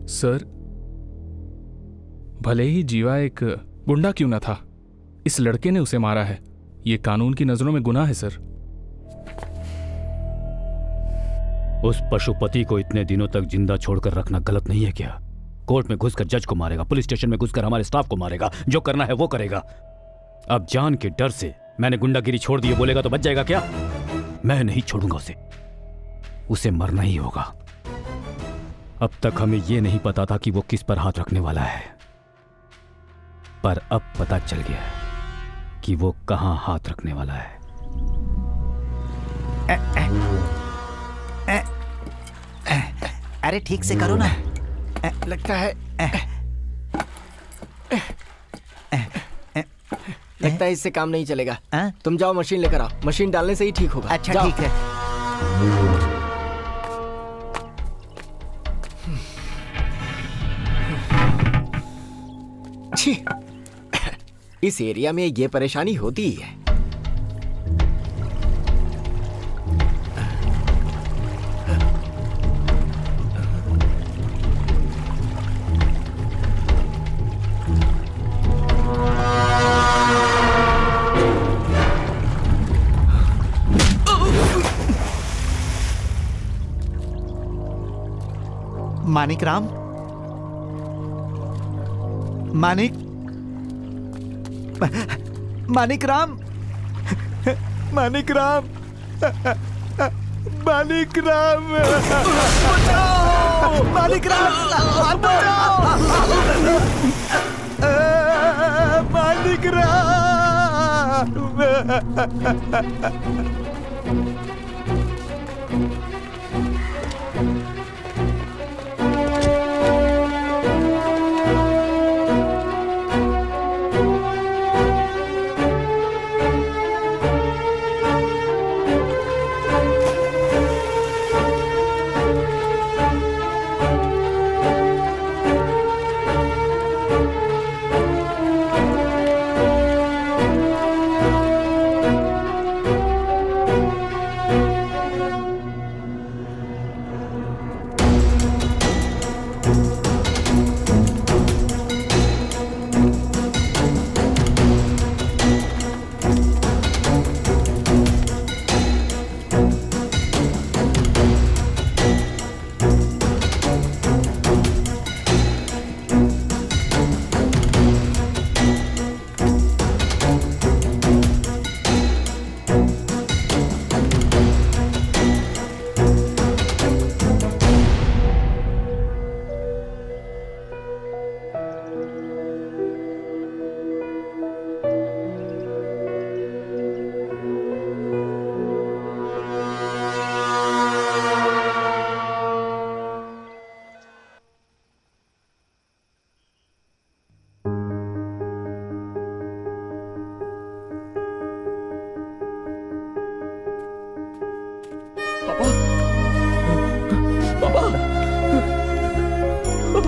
सर, भले ही जीवा एक गुंडा क्यों ना था, इस लड़के ने उसे मारा है। ये कानून की नजरों में गुनाह है सर। उस पशुपति को इतने दिनों तक जिंदा छोड़कर रखना गलत नहीं है क्या? कोर्ट में घुसकर जज को मारेगा, पुलिस स्टेशन में घुसकर हमारे स्टाफ को मारेगा, जो करना है वो करेगा। अब जान के डर से मैंने गुंडागिरी छोड़ दी बोलेगा तो बच जाएगा क्या? मैं नहीं छोड़ूंगा उसे मरना ही होगा। अब तक हमें यह नहीं पता था कि वो किस पर हाथ रखने वाला है, पर अब पता चल गया है कि वो कहां हाथ रखने वाला है। अरे ठीक से करो ना। लगता है इससे काम नहीं चलेगा। तुम जाओ मशीन लेकर आओ, मशीन डालने से ही ठीक होगा। अच्छा ठीक है। इस एरिया में ये परेशानी होती ही है। मानिक राम, मानिक राम, मानिक राम, मानिक राम, बचाओ! मानिक राम, बचाओ! मानिक राम!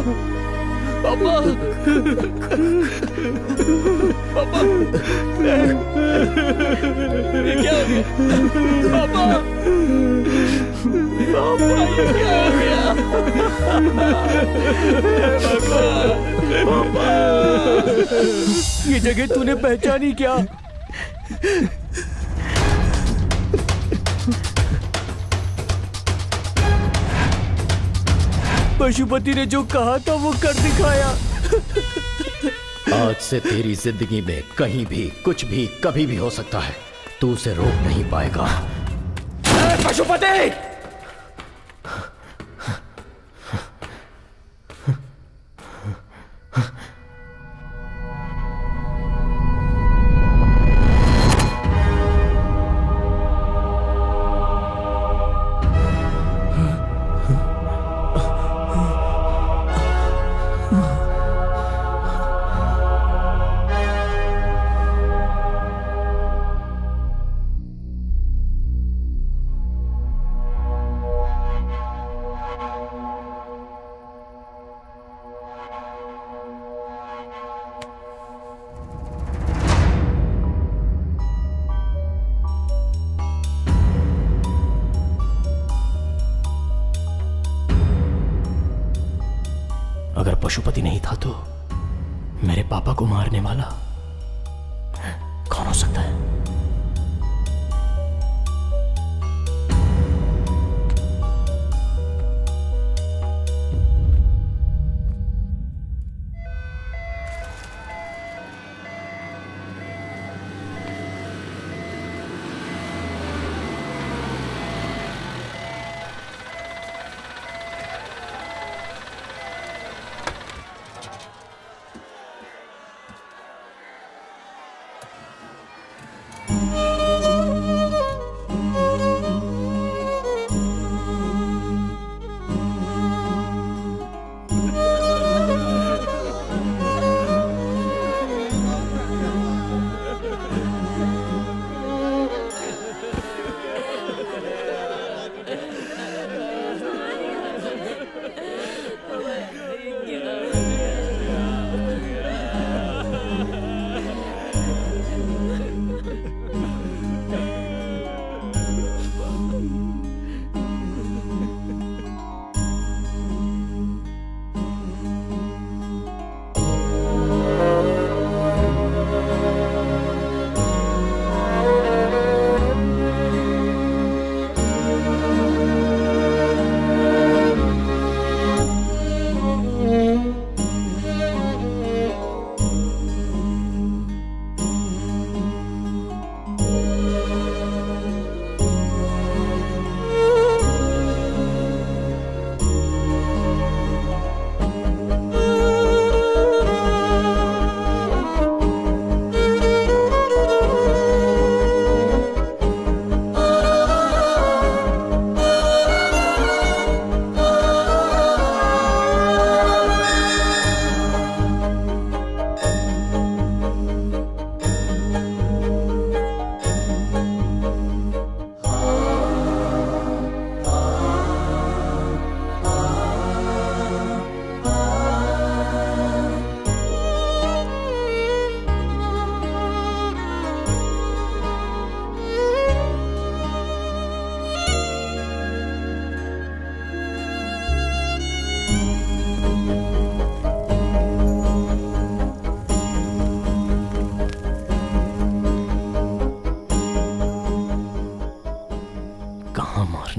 पापा पापा ये क्या हो गया? पापा पापा ये क्या हो गया? पापा ये जगह तूने पहचानी क्या? पशुपति ने जो कहा था वो कर दिखाया। आज से तेरी जिंदगी में कहीं भी कुछ भी कभी भी हो सकता है, तू उसे रोक नहीं पाएगा। पशुपति! अगर पशुपति नहीं था तो मेरे पापा को मारने वाला कौन हो सकता है?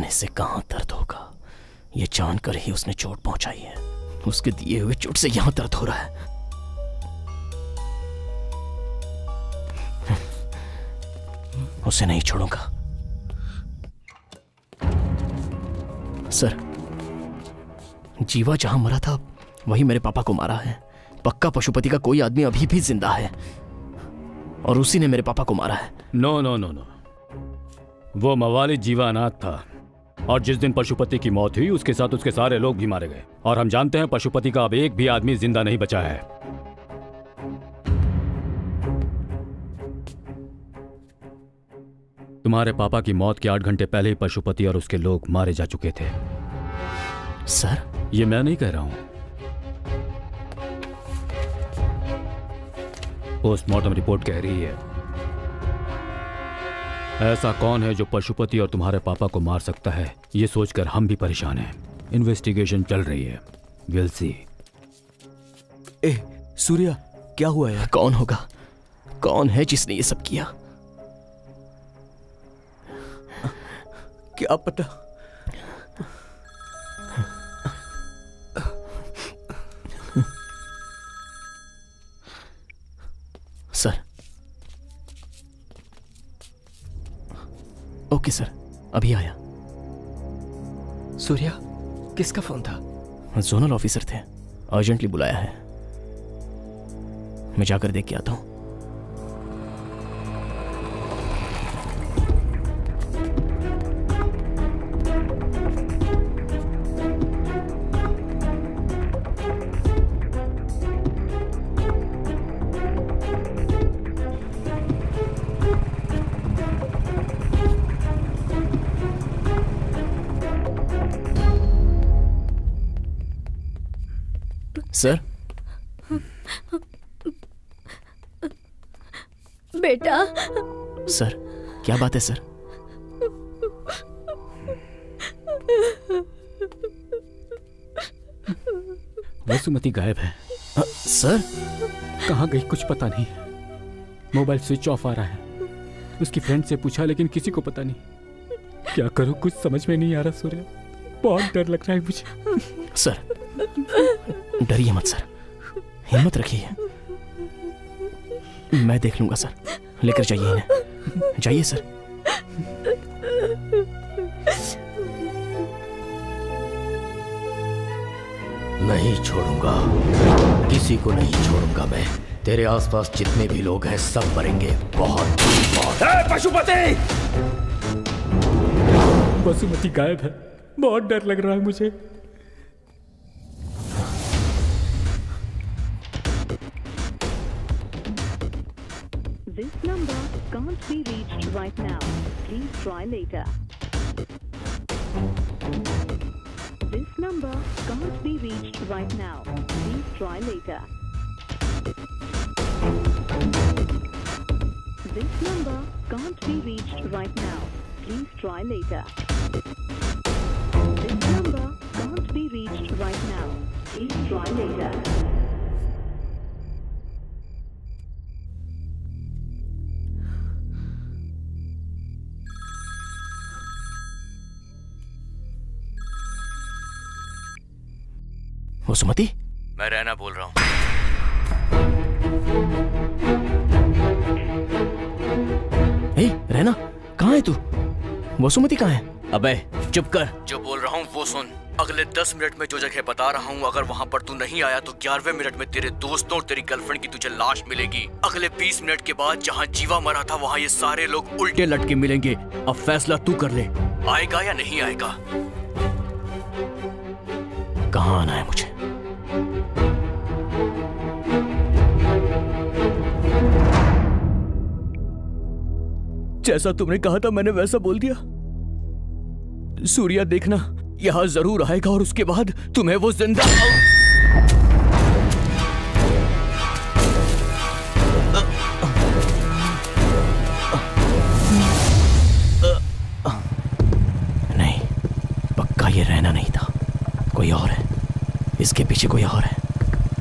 से कहां दर्द होगा ये जानकर ही उसने चोट पहुंचाई है। उसके दिए हुए चोट से यहां दर्द हो रहा है। उसे नहीं छोड़ूंगा। सर, जीवा जहां मरा था वही मेरे पापा को मारा है। पक्का पशुपति का कोई आदमी अभी भी जिंदा है और उसी ने मेरे पापा को मारा है। नो नो नो नो, वो मवालिद जीवा अनाथ था और जिस दिन पशुपति की मौत हुई उसके साथ उसके सारे लोग भी मारे गए। और हम जानते हैं पशुपति का अब एक भी आदमी जिंदा नहीं बचा है। तुम्हारे पापा की मौत के 8 घंटे पहले ही पशुपति और उसके लोग मारे जा चुके थे। सर, ये मैं नहीं कह रहा हूं, पोस्टमार्टम रिपोर्ट कह रही है। ऐसा कौन है जो पशुपति और तुम्हारे पापा को मार सकता है, ये सोचकर हम भी परेशान हैं। इन्वेस्टिगेशन चल रही है, विल सी। सूर्या, क्या हुआ यार? कौन होगा? कौन है जिसने ये सब किया? क्या पता। सर। ओके सर, अभी आया। सूर्या, किसका फोन था? जोनल ऑफिसर थे, अर्जेंटली बुलाया है। मैं जाकर देख के आता हूं। सर। बेटा। सर, क्या बात है सर? वसुमती गायब है। सर? कहाँ गई कुछ पता नहीं। मोबाइल स्विच ऑफ आ रहा है। उसकी फ्रेंड से पूछा लेकिन किसी को पता नहीं। क्या करूं, कुछ समझ में नहीं आ रहा सूर्या। बहुत डर लग रहा है मुझे। सर, डरिए मत सर, हिम्मत रखिए। मैं देख लूंगा सर। लेकर जाइए इन्हें। जाइए सर। नहीं छोड़ूंगा, किसी को नहीं छोड़ूंगा मैं। तेरे आसपास जितने भी लोग हैं सब मरेंगे। बहुत बहुत। पशुपति! वसुमती गायब है, बहुत डर लग रहा है मुझे। This number can't be reached right now. Please try later. This number can't be reached right now. Please try later. This number can't be reached right now. Please try later. This number can't be reached right now. Please try later. Vasumati? मैं रैना बोल रहा हूँ। रैना, कहाँ है तू? वसुमती कहाँ है? अबे चुप कर। जो बोल रहा हूँ वो सुन। अगले 10 मिनट में जो जगह बता रहा हूँ, अगर वहाँ पर तू नहीं आया तो 11वें मिनट में तेरे दोस्तों और तेरी गर्लफ्रेंड की तुझे लाश मिलेगी। अगले 20 मिनट के बाद जहाँ जीवा मरा था वहाँ ये सारे लोग उल्टे लटके मिलेंगे। अब फैसला तू कर ले, आएगा या नहीं आएगा। कहाँ आना है मुझे? जैसा तुमने कहा था मैंने वैसा बोल दिया। सूर्या देखना, यहां जरूर आएगा और उसके बाद तुम्हें वो जिंदा। नहीं, पक्का ये रहना नहीं था, कोई और है। इसके पीछे कोई और है,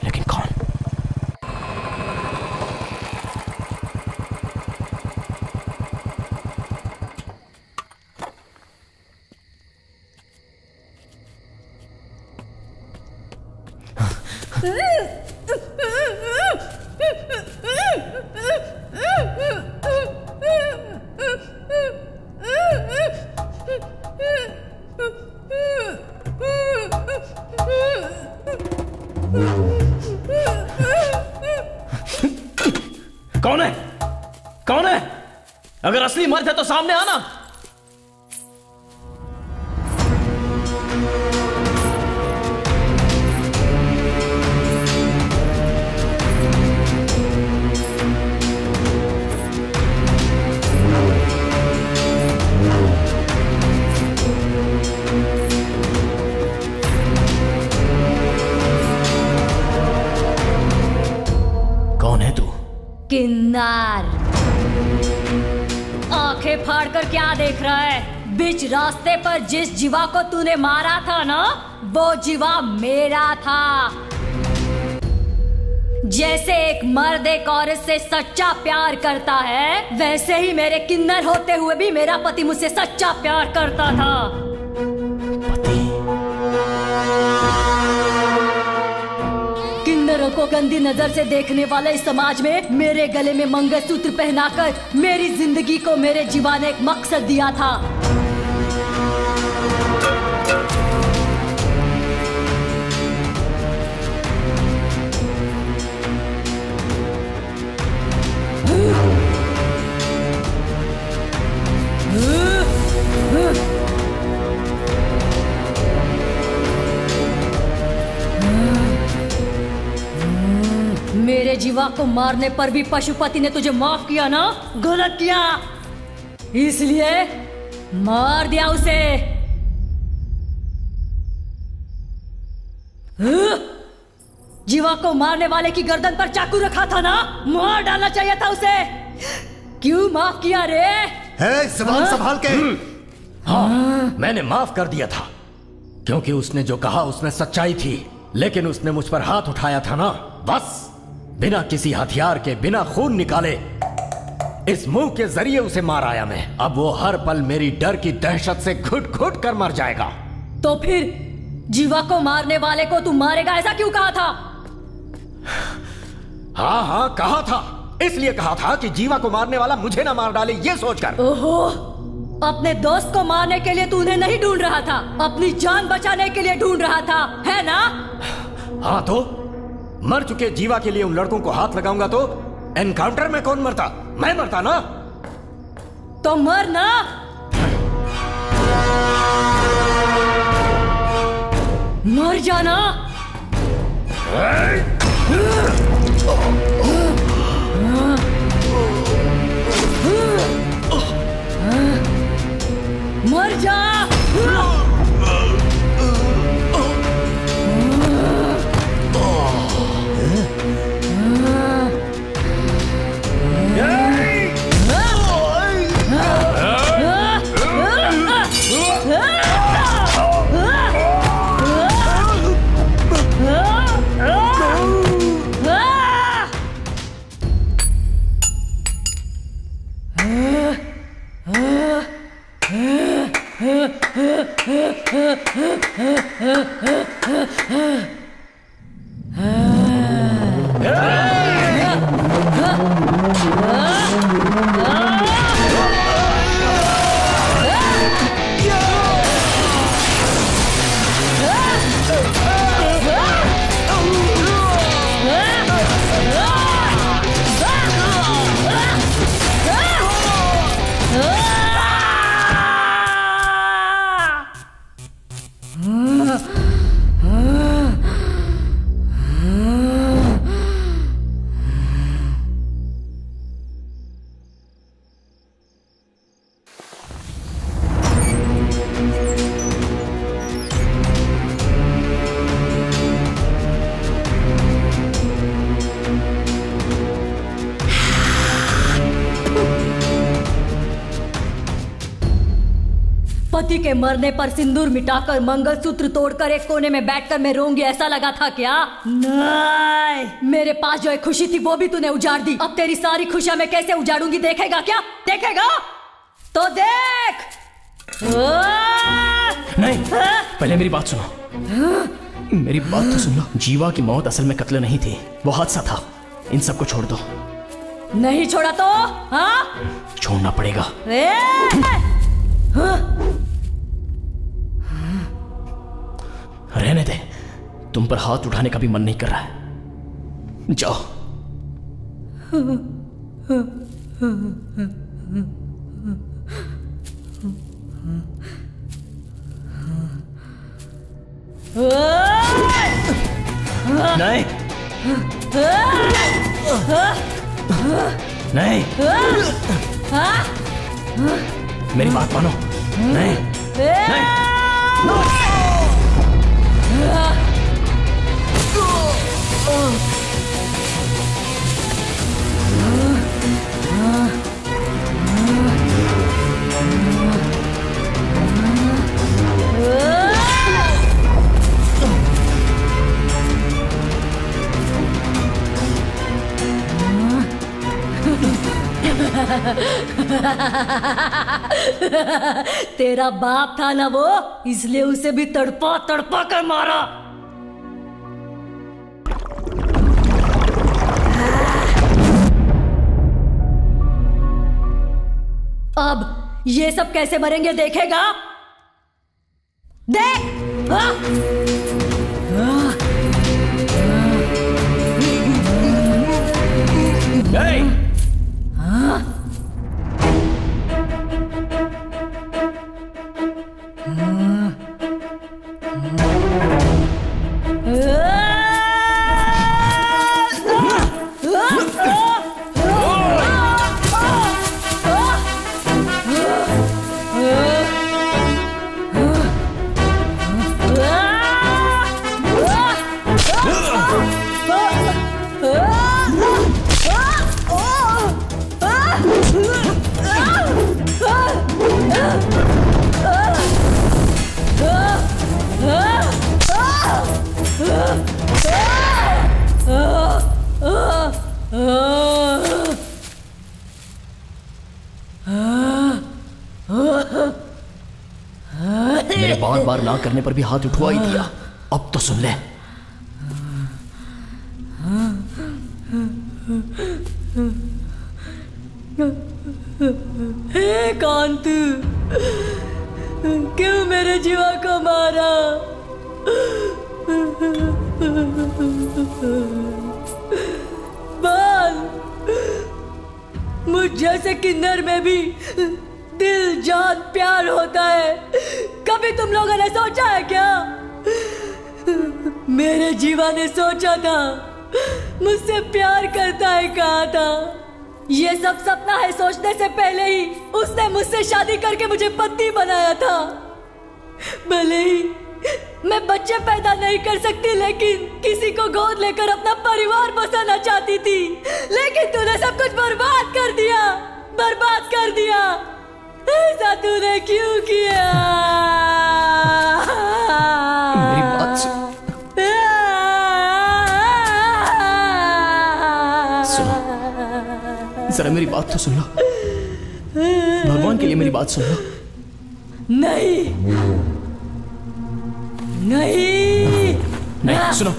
लेकिन कौन? कौन है? कौन है? अगर असली मर्द है तो सामने आना। के किन्नर। आंखें फाड़कर क्या देख रहा है? बीच रास्ते पर जिस जीवा को तूने मारा था ना, वो जीवा मेरा था। जैसे एक मर्द एक औरत से सच्चा प्यार करता है, वैसे ही मेरे किन्नर होते हुए भी मेरा पति मुझसे सच्चा प्यार करता था। किन्नरों को गंदी नजर से देखने वाले इस समाज में मेरे गले में मंगलसूत्र पहनाकर मेरी जिंदगी को मेरे जीवा ने एक मकसद दिया था। मेरे जीवा को मारने पर भी पशुपति ने तुझे माफ किया ना? गलत किया, इसलिए मार दिया उसे। जीवा को मारने वाले की गर्दन पर चाकू रखा था ना? मार डालना चाहिए था उसे। क्यों माफ किया रे? ज़बान संभाल के। हाँ, मैंने माफ कर दिया था क्योंकि उसने जो कहा उसमें सच्चाई थी, लेकिन उसने मुझ पर हाथ उठाया था ना, बस बिना किसी हथियार के, बिना खून निकाले इस मुंह के जरिए उसे मार आया मैं। अब वो हर पल मेरी डर की दहशत से घुट घुट कर मर जाएगा। तो फिर जीवा को मारने वाले को तू मारेगा ऐसा क्यों कहा था? हाँ कहा था, इसलिए कहा था कि जीवा को मारने वाला मुझे ना मार डाले, ये सोचकर। ओहो, अपने दोस्त को मारने के लिए तू उन्हें नहीं ढूंढ रहा था, अपनी जान बचाने के लिए ढूंढ रहा था, है ना? हाँ, तो मर चुके जीवा के लिए उन लड़कों को हाथ लगाऊंगा तो एनकाउंटर में कौन मरता? मैं मरता ना। तो मर ना। मर जाना। मर जा। पति के मरने पर सिंदूर मिटाकर मंगलसूत्र तोड़कर एक कोने में बैठकर मैं रोऊंगी ऐसा लगा था क्या? नहीं, मेरे पास जो एक खुशी थी वो भी तूने उजाड़ दी। अब तेरी सारी खुशियां मैं कैसे उजाड़ूंगी देखेगा क्या? देखेगा तो देख। नहीं, पहले मेरी बात सुनो। मेरी बात तो सुन लो। जीवा की मौत असल में कत्ल नहीं थी, वो हादसा था। इन सबको छोड़ दो। नहीं छोड़ा तो? हाँ, छोड़ना पड़ेगा। रहने दे, तुम पर हाथ उठाने का भी मन नहीं कर रहा है। जाओ। नहीं, नहीं, मेरी बात मानो। नहीं, नहीं। तेरा बाप था ना वो, इसलिए उसे भी तड़पा तड़पा कर मारा। अब ये सब कैसे मरेंगे देखेगा? देख। मेरे बार बार ना करने पर भी हाथ उठवा ही दिया। अब तो सुन ले। हे कांत, क्यों मेरे जीवा को मारा? बाल, मुझ जैसे किन्नर में भी दिल जान प्यार होता है। कभी तुम लोगों ने सोचा है क्या? मेरे जीवा ने सोचा था, मुझसे प्यार करता है कहा था। ये सब सपना है सोचने से पहले ही उसने मुझसे शादी करके मुझे पत्नी बनाया था। भले ही मैं बच्चे पैदा नहीं कर सकती, लेकिन किसी को गोद लेकर अपना परिवार बसाना चाहती थी। लेकिन तूने सब कुछ बर्बाद कर दिया, बर्बाद कर दिया। ऐसा तूने क्यों किया? मेरी बात सुनो, जरा मेरी बात तो सुन लो। भगवान के लिए मेरी बात सुन लो। नहीं नहीं नहीं, सुनो।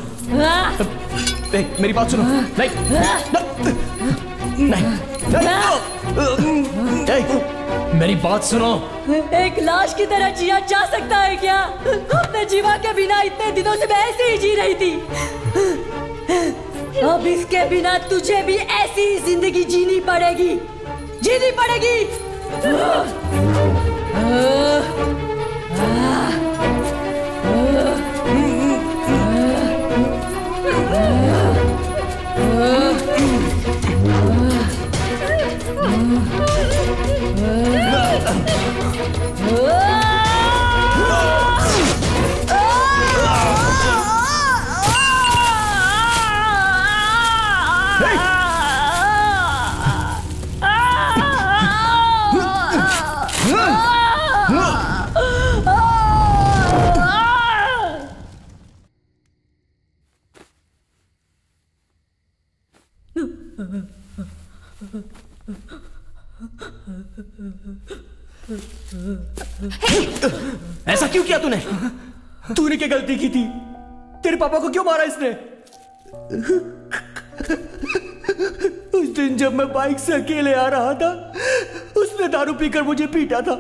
मेरी बात सुनो। नहीं नहीं, मेरी बात सुनो। एक लाश की तरह जिया जा सकता है क्या? अपने जीवा के बिना इतने दिनों से मैं ऐसे ही जी रही थी। अब इसके बिना तुझे भी ऐसी ही जिंदगी जीनी पड़ेगी, जीनी पड़ेगी। ऐसा क्यों किया तूने? तूने क्या गलती की थी? तेरे पापा को क्यों मारा इसने? उस दिन जब मैं बाइक से अकेले आ रहा था, उसने दारू पीकर मुझे पीटा था।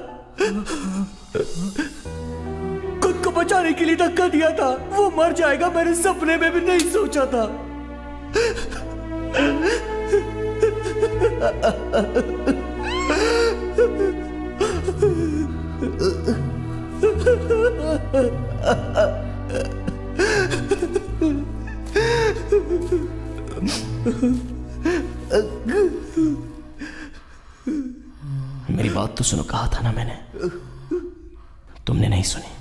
खुद को बचाने के लिए धक्का दिया था। वो मर जाएगा मैंने सपने में भी नहीं सोचा था। मेरी बात तो सुनो, कहा था ना मैंने, तुमने नहीं सुनी।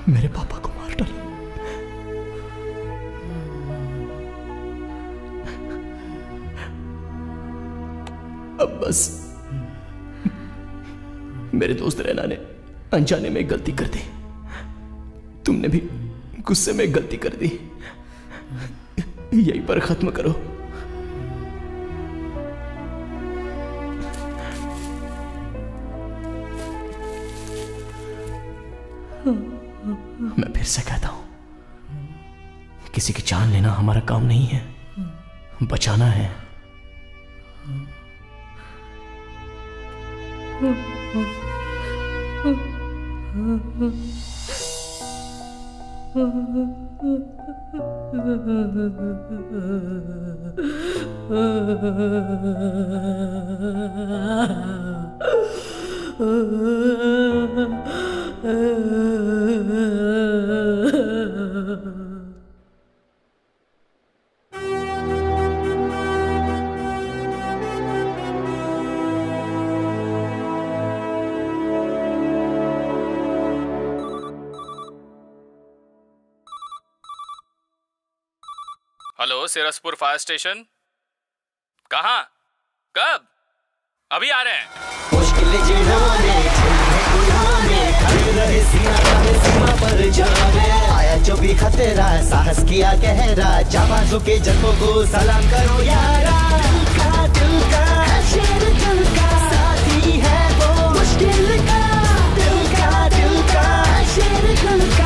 मेरे पापा को मार डाला। अब बस मेरे दोस्त रैना ने अनजाने में गलती कर दी। तुमने भी गुस्से में गलती कर दी। यहीं पर खत्म करो। मैं फिर से कहता हूं, किसी की जान लेना हमारा काम नहीं है, बचाना है। Hello, Sirsapur fire station. कहाँ? कब? अभी आ रहे हैं। मुश्किल सीमा पर जावे, आया जो भी खतरा, साहस किया गहरा, जाबाजों के जज्बों को सलाम करो यारा। दिल का शेर, दिल का साथी है वो, मुश्किल का दिल का शेर, दिल का